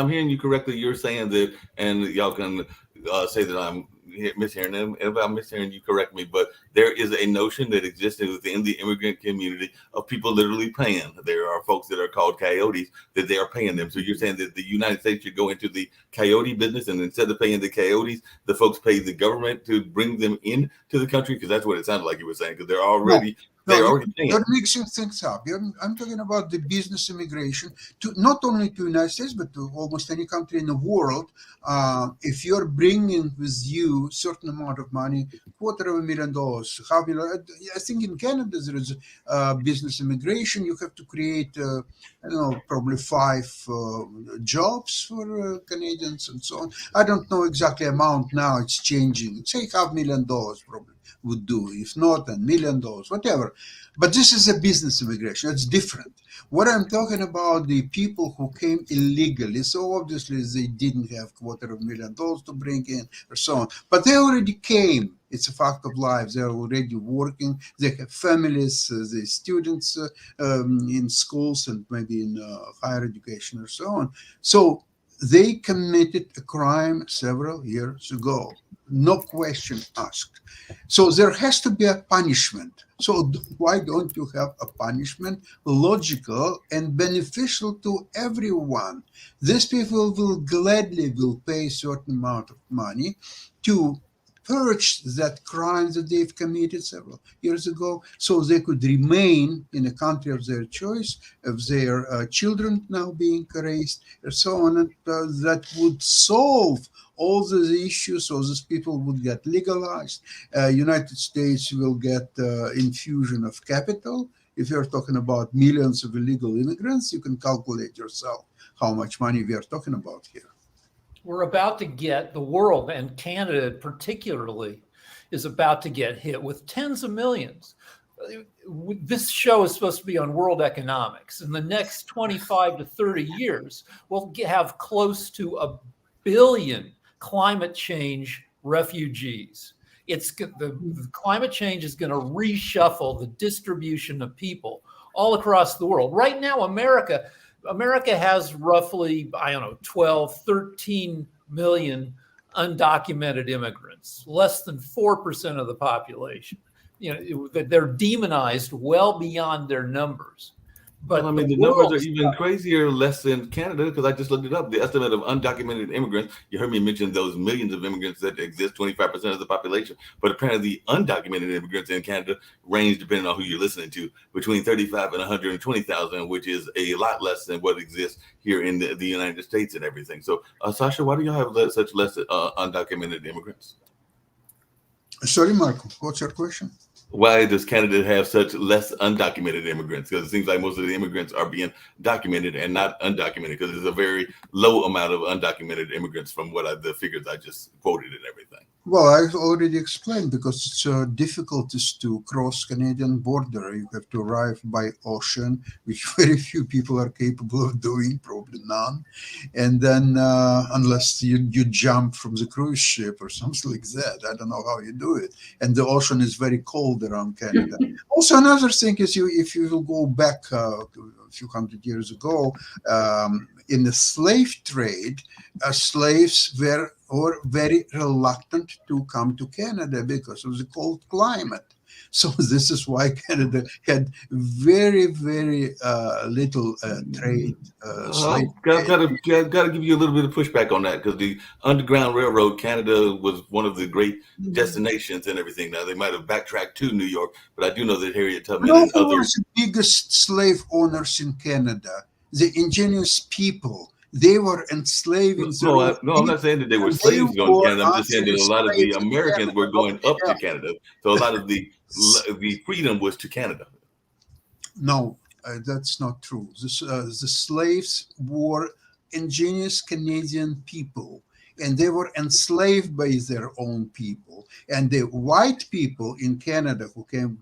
hearing you correctly, you're saying that, and y'all can say that I'm mishearing them. If I'm mishearing you, correct me. But there is a notion that exists within the immigrant community of people literally paying. There are folks that are called coyotes that they are paying them. So you're saying that the United States should go into the coyote business, and instead of paying the coyotes, the folks pay the government to bring them in to the country? Because that's what it sounded like you were saying. Because they're already paying. You're mixing things up. I'm talking about the business immigration to not only to the United States, but to almost any country in the world. If you're bringing with you a certain amount of money, $250,000, I think in Canada there is business immigration. You have to create, probably 5 jobs for Canadians and so on. I don't know exactly amount now. It's changing. Say $500,000 probably would do. If not, $1 million, whatever. But this is a business immigration. It's different. What I'm talking about, the people who came illegally, so obviously they didn't have $250,000 to bring in or so on, but they already came. It's a fact of life. They're already working. They have families, they students in schools and maybe in higher education or so on. So they committed a crime several years ago. No question asked. So there has to be a punishment. So why don't you have a punishment logical and beneficial to everyone? These people will gladly pay a certain amount of money to purge that crime that they've committed several years ago, so they could remain in a country of their choice, of their children now being raised, and so on. And that would solve all the issues, so these people would get legalized. United States will get infusion of capital. If you're talking about millions of illegal immigrants, you can calculate yourself how much money we are talking about here. We're about to get, the world, and Canada particularly, is about to get hit with tens of millions. This show is supposed to be on world economics. In the next 25 to 30 years, we'll have close to 1 billion climate change refugees. The climate change is going to reshuffle the distribution of people all across the world. Right now, America has roughly, 12, 13 million undocumented immigrants, less than 4% of the population. They're demonized well beyond their numbers. But Well, I mean, the numbers are even crazier less than Canada because I just looked it up. The estimate of undocumented immigrants, you heard me mention those millions of immigrants that exist, 25% of the population. But apparently, the undocumented immigrants in Canada range, depending on who you're listening to, between 35 and 120,000, which is a lot less than what exists here in the United States and everything. So, Sasha, why do y'all have such less undocumented immigrants? Sorry, Marco, what's your question? Why does Canada have such less undocumented immigrants? Because it seems like most of the immigrants are being documented and not undocumented, because there's a very low amount of undocumented immigrants from the figures I just quoted and everything. Well, I've already explained, because it's difficulties to cross Canadian border. You have to arrive by ocean, which very few people are capable of doing, probably none. And then unless you jump from the cruise ship or something like that, I don't know how you do it. And the ocean is very cold around Canada. Also, another thing is, if you will go back a few hundred years ago, in the slave trade, slaves were very reluctant to come to Canada because of the cold climate. So this is why Canada had very, very little trade. Gotta give you a little bit of pushback on that, because the Underground Railroad, Canada was one of the great destinations and everything. Now they might have backtracked to New York, but I do know that Harriet Tubman and Who others. were the biggest slave owners in Canada? The indigenous people. They were enslaving. No, I'm not saying that they were slaves going to Canada. I'm just saying that a lot of the Americans were going up to Canada. So a lot of the freedom was to Canada. No, that's not true. The slaves were indigenous Canadian people, and they were enslaved by their own people. And the white people in Canada, who came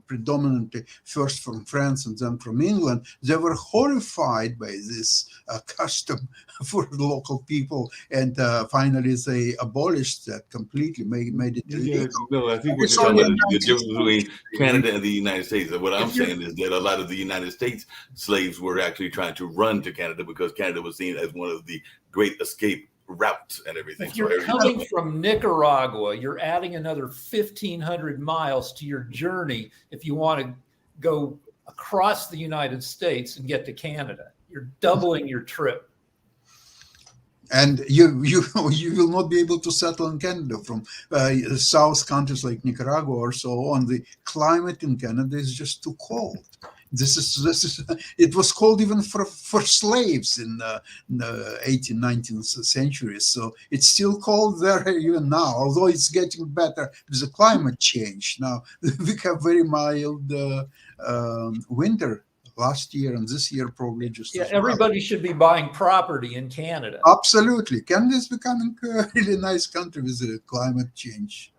predominantly first from France and then from England, they were horrified by this custom for the local people. And finally, they abolished that completely, made it illegal. No, I think what you're talking about is the difference between Canada and the United States. And what I'm saying is that a lot of the United States slaves were actually trying to run to Canada, because Canada was seen as one of the great escape routes and everything. If you're coming from Nicaragua, you're adding another 1,500 miles to your journey if you want to go across the United States and get to Canada. You're doubling your trip. And you will not be able to settle in Canada from south countries like Nicaragua or so on. The climate in Canada is just too cold. This is it was cold even for slaves in the 18th, 19th centuries. So it's still cold there even now, although it's getting better with the climate change. Now we have very mild winter last year, and this year probably just. Yeah, everybody should be buying property in Canada. Absolutely. Canada is becoming a really nice country with the climate change.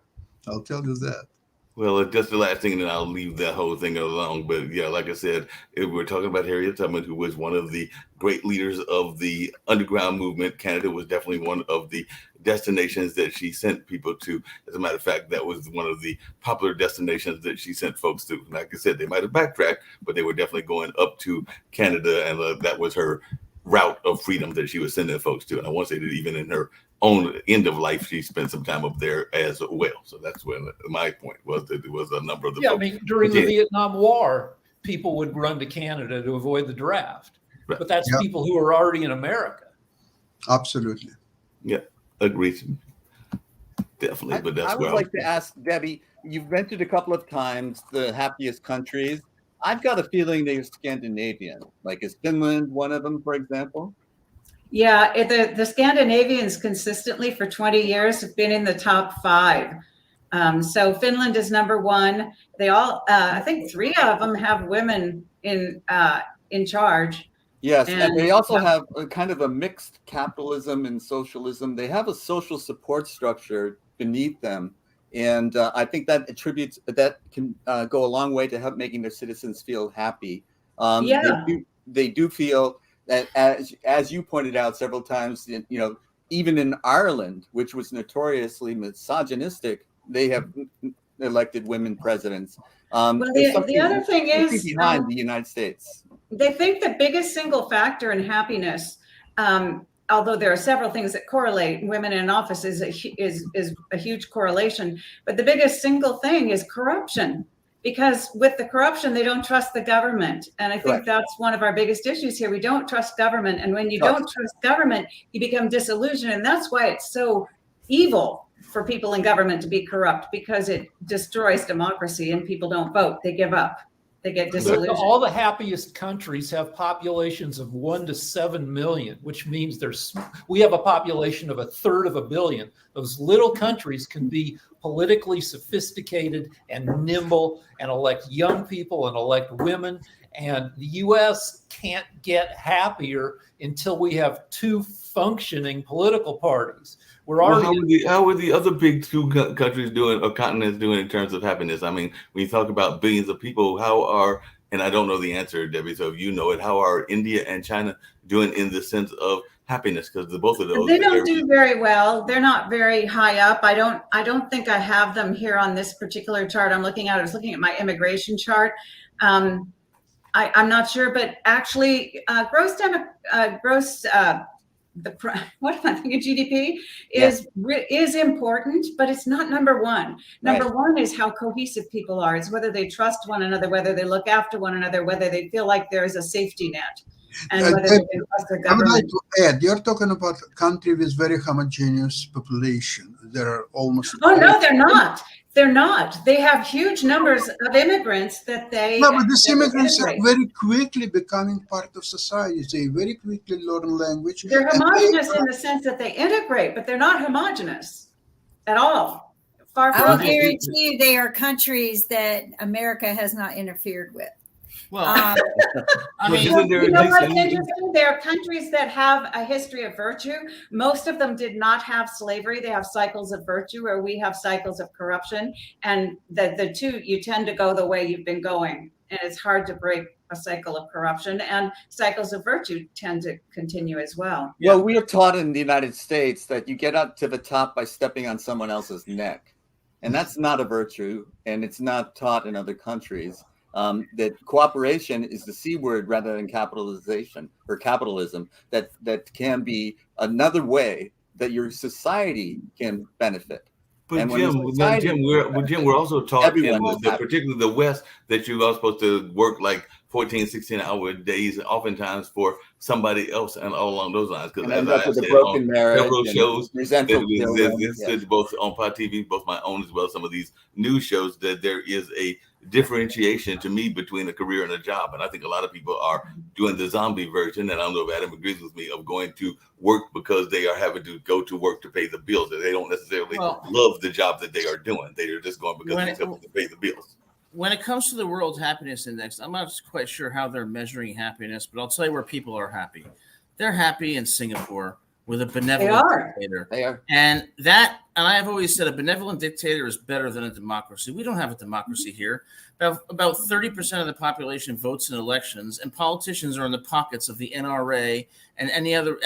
I'll tell you that. Well, just the last thing, and then I'll leave that whole thing alone. But yeah, like I said, if we're talking about Harriet Tubman, who was one of the great leaders of the underground movement. Canada was definitely one of the destinations that she sent people to. As a matter of fact, that was one of the popular destinations that she sent folks to. Like I said, they might have backtracked, but they were definitely going up to Canada, and that was her route of freedom that she was sending folks to. And I want to say that even in her own end of life, she spent some time up there as well. So that's when my point was, that there was a number of the folks. I mean, during the Vietnam War, people would run to Canada to avoid the draft. Right. But that's people who are already in America. Absolutely. Yeah, agreed. Definitely. But that's I would like to ask Debbie, you've mentioned a couple of times the happiest countries. I've got a feeling they're Scandinavian. Like, is Finland one of them, for example? Yeah, the Scandinavians consistently for 20 years have been in the top 5. So Finland is number 1. They all, I think 3 of them have women in charge. Yes, and they also have a kind of a mixed capitalism and socialism. They have a social support structure beneath them. And I think that can go a long way to help making their citizens feel happy. They do feel that, as you pointed out several times, even in Ireland, which was notoriously misogynistic, they have elected women presidents. The other thing is behind the United States. They think the biggest single factor in happiness, although there are several things that correlate, women in office is a huge correlation, but the biggest single thing is corruption. because with the corruption, they don't trust the government. And I think Correct. that's one of our biggest issues here. We don't trust government. And when you Trust. don't trust government, you become disillusioned. And that's why it's so evil for people in government to be corrupt, because it destroys democracy and people don't vote. They give up. They get disillusioned. All the happiest countries have populations of 1 to 7 million, which means we have a population of 1/3 of a billion. Those little countries can be politically sophisticated and nimble and elect young people and elect women. And the U.S. can't get happier until we have 2 functioning political parties. We're Well, already how are the other big 2 countries doing, or continents doing, in terms of happiness? I mean, when you talk about billions of people, and I don't know the answer, Debbie, so if you know it, how are India and China doing in the sense of happiness? Because both of those, They don't do very well. They're not very high up. I don't think I have them here on this particular chart I'm looking at. I was looking at my immigration chart. I'm not sure, but actually, what am I thinking? GDP is important, but it's not number one. Number one is how cohesive people are. It's whether they trust one another, whether they look after one another, whether they feel like there is a safety net, and whether they can trust their I would like government. to add, you're talking about a country with very homogeneous population. There are almost. Oh no, they're not. They're not. They have huge numbers of immigrants that they. No, but these that they immigrants are integrate. very quickly becoming part of society. They very quickly learn language. They're and homogenous in the sense that they integrate, but they're not homogenous at all. Far I will from it. guarantee you they are countries that America has not interfered with. Well, Um, I But mean, isn't there You know what's decent- interesting? There are countries that have a history of virtue. Most of them did not have slavery. They have cycles of virtue, where we have cycles of corruption. And the two, you tend to go the way you've been going. And it's hard to break a cycle of corruption. And cycles of virtue tend to continue as well. Well, we are taught in the United States that you get up to the top by stepping on someone else's neck. And that's not a virtue, and it's not taught in other countries. That cooperation is the C word rather than capitalization or capitalism, that can be another way that your society can benefit. But And when the society- Jim, we're also taught in Everyone is happy. particularly the West, that you are supposed to work like 14, 16-hour days, oftentimes for somebody else, and all along those lines. And Because end as up I with a said broken on marriage several and shows, resentful children. this both on Pod TV, both my own as well as some of these news shows, that there is a differentiation to me between a career and a job. And I think a lot of people are doing the zombie version, and I don't know if Adam agrees with me, of going to work because they are having to go to work to pay the bills. And they don't necessarily love the job that they are doing. They are just going because they have to pay the bills. when it comes to the World Happiness Index, I'm not quite sure how they're measuring happiness, but I'll tell you where people are happy. They're happy in Singapore with a benevolent dictator. They are. And I have always said a benevolent dictator is better than a democracy. We don't have a democracy here. About 30% of the population votes in elections, and politicians are in the pockets of the NRA and any other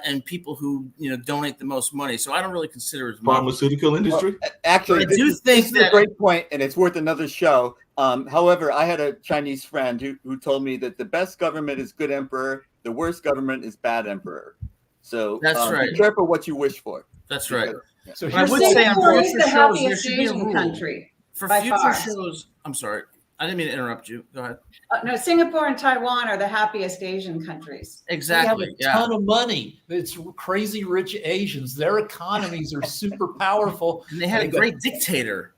and people who donate the most money. So I don't really consider it Pharmaceutical industry. Well, actually, I do this think is a that- great point, and it's worth another show. However, I had a Chinese friend who told me that the best government is good emperor, the worst government is bad emperor. So That's right. Be careful what you wish for. That's right. So I would here's say on Singapore is future the shows there happiest should be a Asian rule. country. For by future far. shows, I'm sorry. I didn't mean to interrupt you. Go ahead. No, Singapore and Taiwan are the happiest Asian countries. Exactly. They have a ton of money. It's crazy rich Asians. Their economies are super powerful. And they had a got- great dictator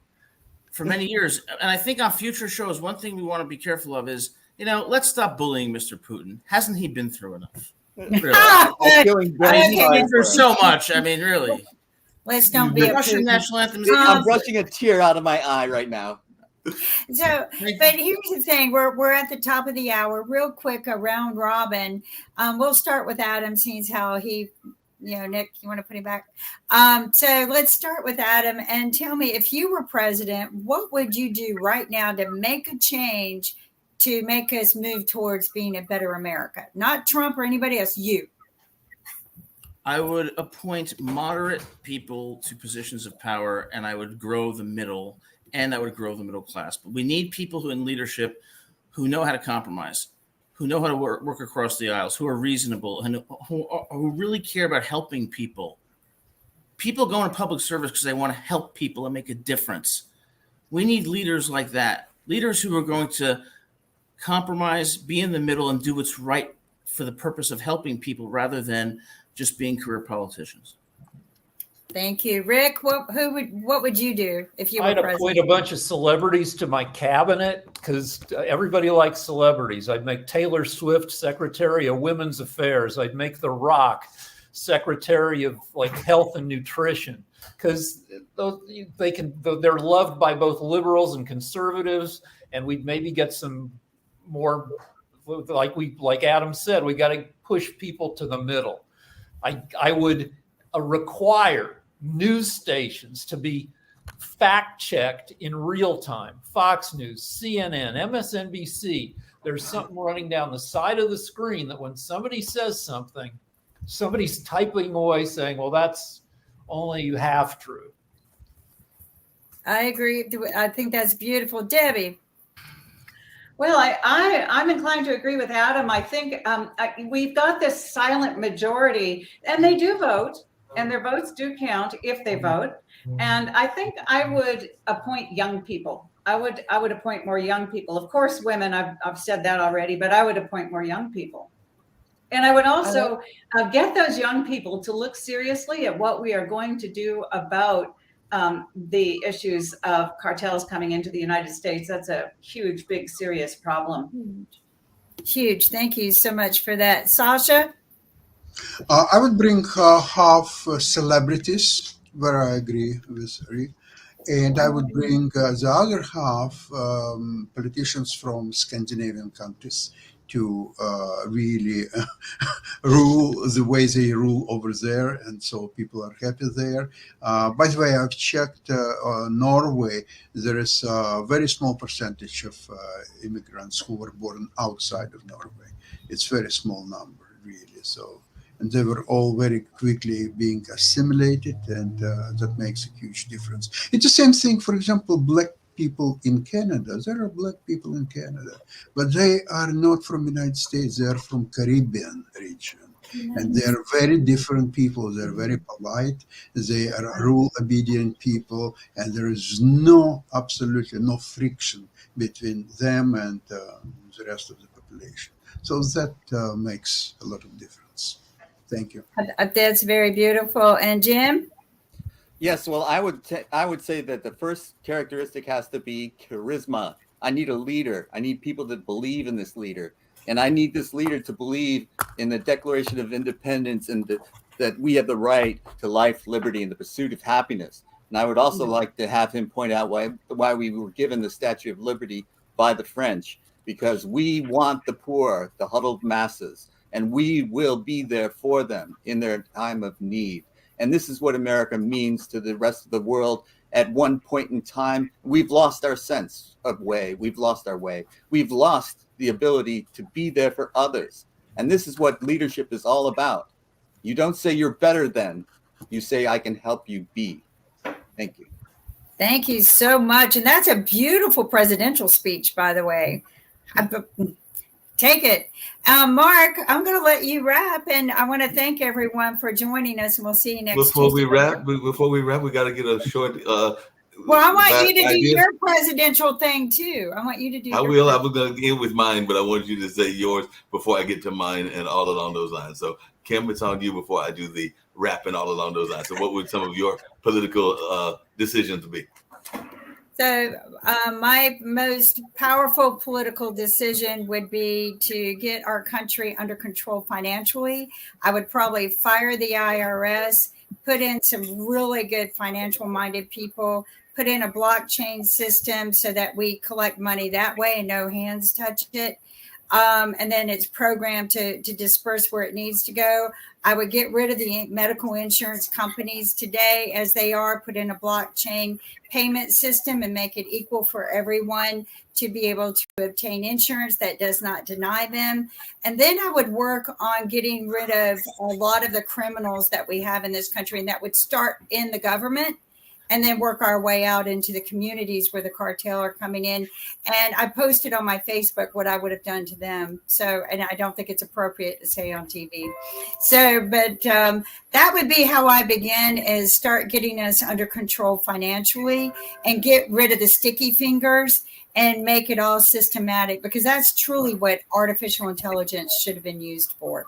for many years. And I think on future shows, one thing we want to be careful of is, let's stop bullying Mr. Putin. Hasn't he been through enough? Really? I'm feeling very He's sorry been through for him. so much. I mean, really. Let's don't be The a Russian Putin. national anthem is I'm brushing a tear out of my eye right now. So, but here's the thing: we're at the top of the hour. Real quick, a round robin. We'll start with Adam, since how he, Nick, you want to put him back? So let's start with Adam and tell me, if you were president, what would you do right now to make a change to make us move towards being a better America? Not Trump or anybody else. You. I would appoint moderate people to positions of power, and I would grow the middle, and I would grow the middle class. But we need people who in leadership who know how to compromise, who know how to work across the aisles, who are reasonable, and who really care about helping people. People go into public service because they want to help people and make a difference. We need leaders like that. leaders who are going to compromise, be in the middle, and do what's right for the purpose of helping people rather than just being career politicians. Thank you, Rick. What would you do if you were I'd president? appoint a bunch of celebrities to my cabinet because everybody likes celebrities. I'd make Taylor Swift Secretary of Women's Affairs. I'd make The Rock Secretary of Health and Nutrition because they're loved by both liberals and conservatives, and we'd maybe get some more, like Adam said, we got to push people to the middle. I would require news stations to be fact checked in real time. Fox News, CNN, MSNBC. There's something running down the side of the screen that when somebody says something, somebody's typing away saying, well, that's only half true. I agree. I think that's beautiful. Debbie. Well, I'm inclined to agree with Adam. I think we've got this silent majority, and they do vote, and their votes do count if they vote. And I think I would appoint young people. I would appoint more young people. Of course, women, I've said that already, but I would appoint more young people. And I would also get those young people to look seriously at what we are going to do about the issues of cartels coming into the United States. That's a huge, big, serious problem. Huge. Thank you so much for that. Sasha? I would bring half celebrities, where I agree with Rick, and I would bring the other half politicians from Scandinavian countries to really rule the way they rule over there, and so people are happy there. By the way, I've checked Norway. There is a very small percentage of immigrants who were born outside of Norway. It's a very small number, really. So, and they were all very quickly being assimilated, and that makes a huge difference. It's the same thing, for example, black people in Canada. There are black people in Canada, but they are not from the United States. They are from Caribbean region. And they are very different people. They're very polite. They are rule-obedient people, and there is absolutely no friction between them and the rest of the population. So that makes a lot of difference. Thank you. That's very beautiful. And Jim? Yes, well, I would say that the first characteristic has to be charisma. I need a leader. I need people that believe in this leader. And I need this leader to believe in the Declaration of Independence and that we have the right to life, liberty, and the pursuit of happiness. And I would also like to have him point out why we were given the Statue of Liberty by the French, because we want the poor, the huddled masses, and we will be there for them in their time of need. And this is what America means to the rest of the world. At one point in time, we've lost our sense of way. We've lost our way. We've lost the ability to be there for others. And this is what leadership is all about. You don't say you're better than, you say I can help you be. Thank you. Thank you so much. And that's a beautiful presidential speech, by the way. Take it. Mark, I'm going to let you wrap, and I want to thank everyone for joining us, and we'll see you next Before Tuesday. we wrap, we got to get a short. Well, I want you to do your presidential thing too. I want you to do. I will. I was going to end with mine, but I want you to say yours before I get to mine and all along those lines. So, Kim, it's on you before I do the wrap and all along those lines. So, what would some of your political decisions be? So my most powerful political decision would be to get our country under control financially. I would probably fire the IRS, put in some really good financial minded people, put in a blockchain system so that we collect money that way and no hands touch it. And then it's programmed to disperse where it needs to go. I would get rid of the medical insurance companies today as they are, put in a blockchain payment system and make it equal for everyone to be able to obtain insurance that does not deny them. And then I would work on getting rid of a lot of the criminals that we have in this country, and that would start in the government and then work our way out into the communities where the cartel are coming in. And I posted on my Facebook what I would have done to them. So, and I don't think it's appropriate to say on TV. So, but that would be how I begin, is start getting us under control financially and get rid of the sticky fingers and make it all systematic, because that's truly what artificial intelligence should have been used for.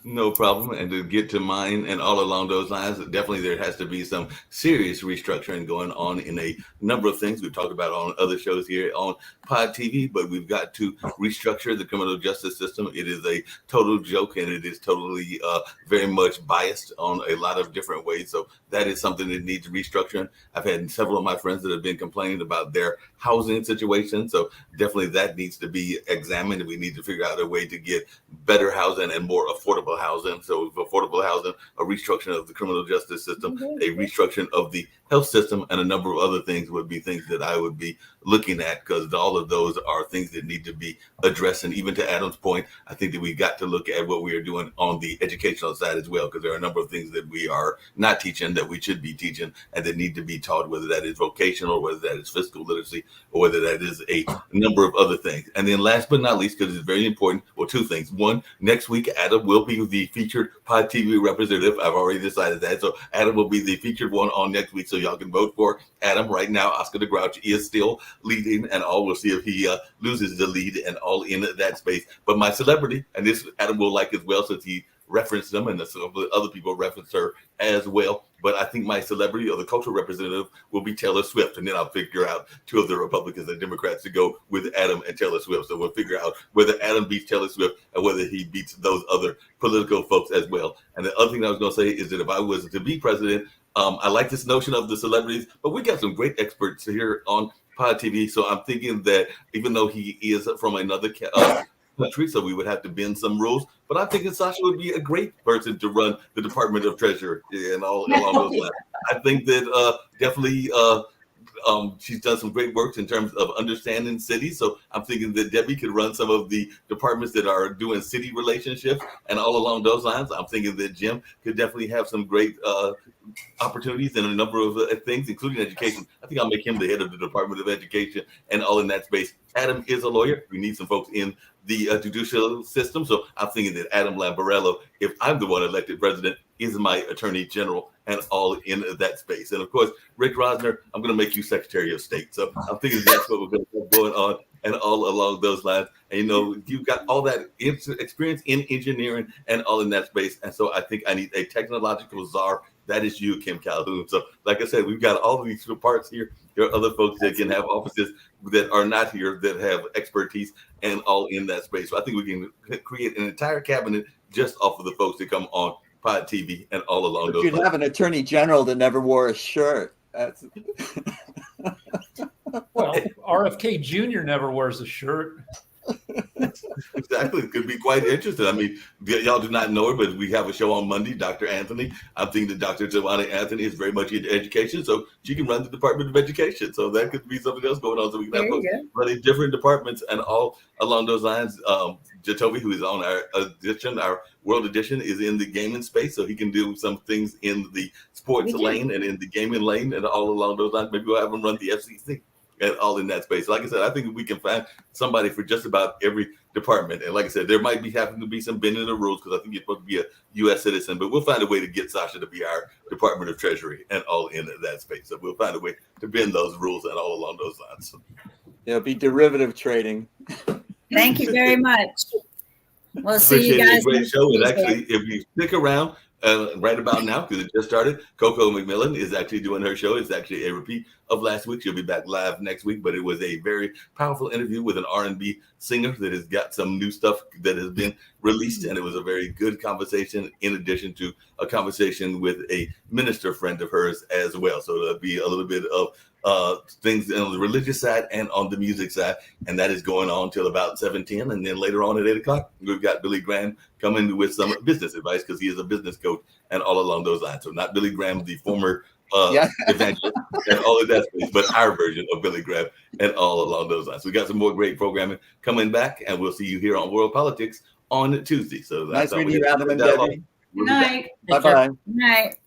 No problem. And to get to mine and all along those lines, definitely there has to be some serious restructuring going on in a number of things we've talked about on other shows here on Pod TV, but we've got to restructure the criminal justice system. It is a total joke, and it is totally very much biased on a lot of different ways. So that is something that needs restructuring. I've had several of my friends that have been complaining about their housing situation. So definitely that needs to be examined, and we need to figure out a way to get better housing and more affordable housing. So affordable housing, a restructuring of the criminal justice system, a restructuring of the health system, and a number of other things would be things that I would be looking at, because all of those are things that need to be addressed. And even to Adam's point, I think that we got to look at what we are doing on the educational side as well, because there are a number of things that we are not teaching that we should be teaching and that need to be taught, whether that is vocational, whether that is fiscal literacy, or whether that is a number of other things. And then last but not least, because it's very important, well, two things. One, next week, Adam will be the featured Pod TV representative. I've already decided that. So Adam will be the featured one on next week. So y'all can vote for Adam. Right now, Oscar the Grouch is still leading, and all we'll see if he loses the lead and all in that space. But my celebrity, and this Adam will like as well, since he referenced them and some other people referenced her as well. But I think my celebrity or the cultural representative will be Taylor Swift. And then I'll figure out two of the Republicans and Democrats to go with Adam and Taylor Swift. So we'll figure out whether Adam beats Taylor Swift and whether he beats those other political folks as well. And the other thing I was going to say is that if I was to be president, I like this notion of the celebrities, but we got some great experts here on Pod TV. So I'm thinking that even though he is from another country, so we would have to bend some rules, but I think that Sasha would be a great person to run the Department of Treasury and all along those lines. I think that definitely she's done some great work in terms of understanding cities. So I'm thinking that Debbie could run some of the departments that are doing city relationships and all along those lines. I'm thinking that Jim could definitely have some great opportunities in a number of things, including education. I think I'll make him the head of the Department of Education and all in that space. Adam is a lawyer. We need some folks in the judicial system. So I'm thinking that Adam Lamparello, if I'm the one elected president, is my attorney general and all in that space. And of course, Rick Rosner, I'm going to make you Secretary of State. So I'm thinking that's what we're going to have going on and all along those lines. And, you know, you've got all that experience in engineering and all in that space. And so I think I need a technological czar. That is you, Kim Calhoun. So like I said, we've got all of these parts here. There are other folks that can have offices that are not here that have expertise and all in that space. So I think we can create an entire cabinet just off of the folks that come on Pod TV and all along those lines. You'd have an attorney general that never wore a shirt. That's... Well, RFK Jr. never wears a shirt. Exactly. It could be quite interesting. I mean, y'all do not know her, but we have a show on Monday, Dr. Anthony. I'm thinking that Dr. Giovanni Anthony is very much into education, so she can run the Department of Education. So that could be something else going on. So we can have running different departments and all along those lines. Jatovi, who is on our edition, our World Edition, is in the gaming space, so he can do some things in the sports lane and in the gaming lane and all along those lines. Maybe we'll have him run the FCC. And all in that space. Like I said, I think we can find somebody for just about every department. And like I said, there might be having to be some bending of the rules because I think you're supposed to be a U.S. citizen, but we'll find a way to get Sasha to be our Department of Treasury and all in that space. So we'll find a way to bend those rules and all along those lines. It'll be derivative trading. Thank you very much. We'll see you guys. Great show. And actually, if you stick around, right about now, because it just started, Coco McMillan is actually doing her show. It's actually a repeat of last week. She'll be back live next week, but it was a very powerful interview with an R&B singer that has got some new stuff that has been released, and it was a very good conversation in addition to a conversation with a minister friend of hers as well. So there'll be a little bit of things on the religious side and on the music side, and that is going on till about 7:10, and then later on at 8 o'clock, we've got Billy Graham coming with some business advice because he is a business coach and all along those lines. So not Billy Graham, the former evangelist and all of that space, but our version of Billy Graham and all along those lines. So we got some more great programming coming back, and we'll see you here on World Politics on Tuesday. So nice meeting you, Adam and Debbie. Good night. Bye-bye. Good night.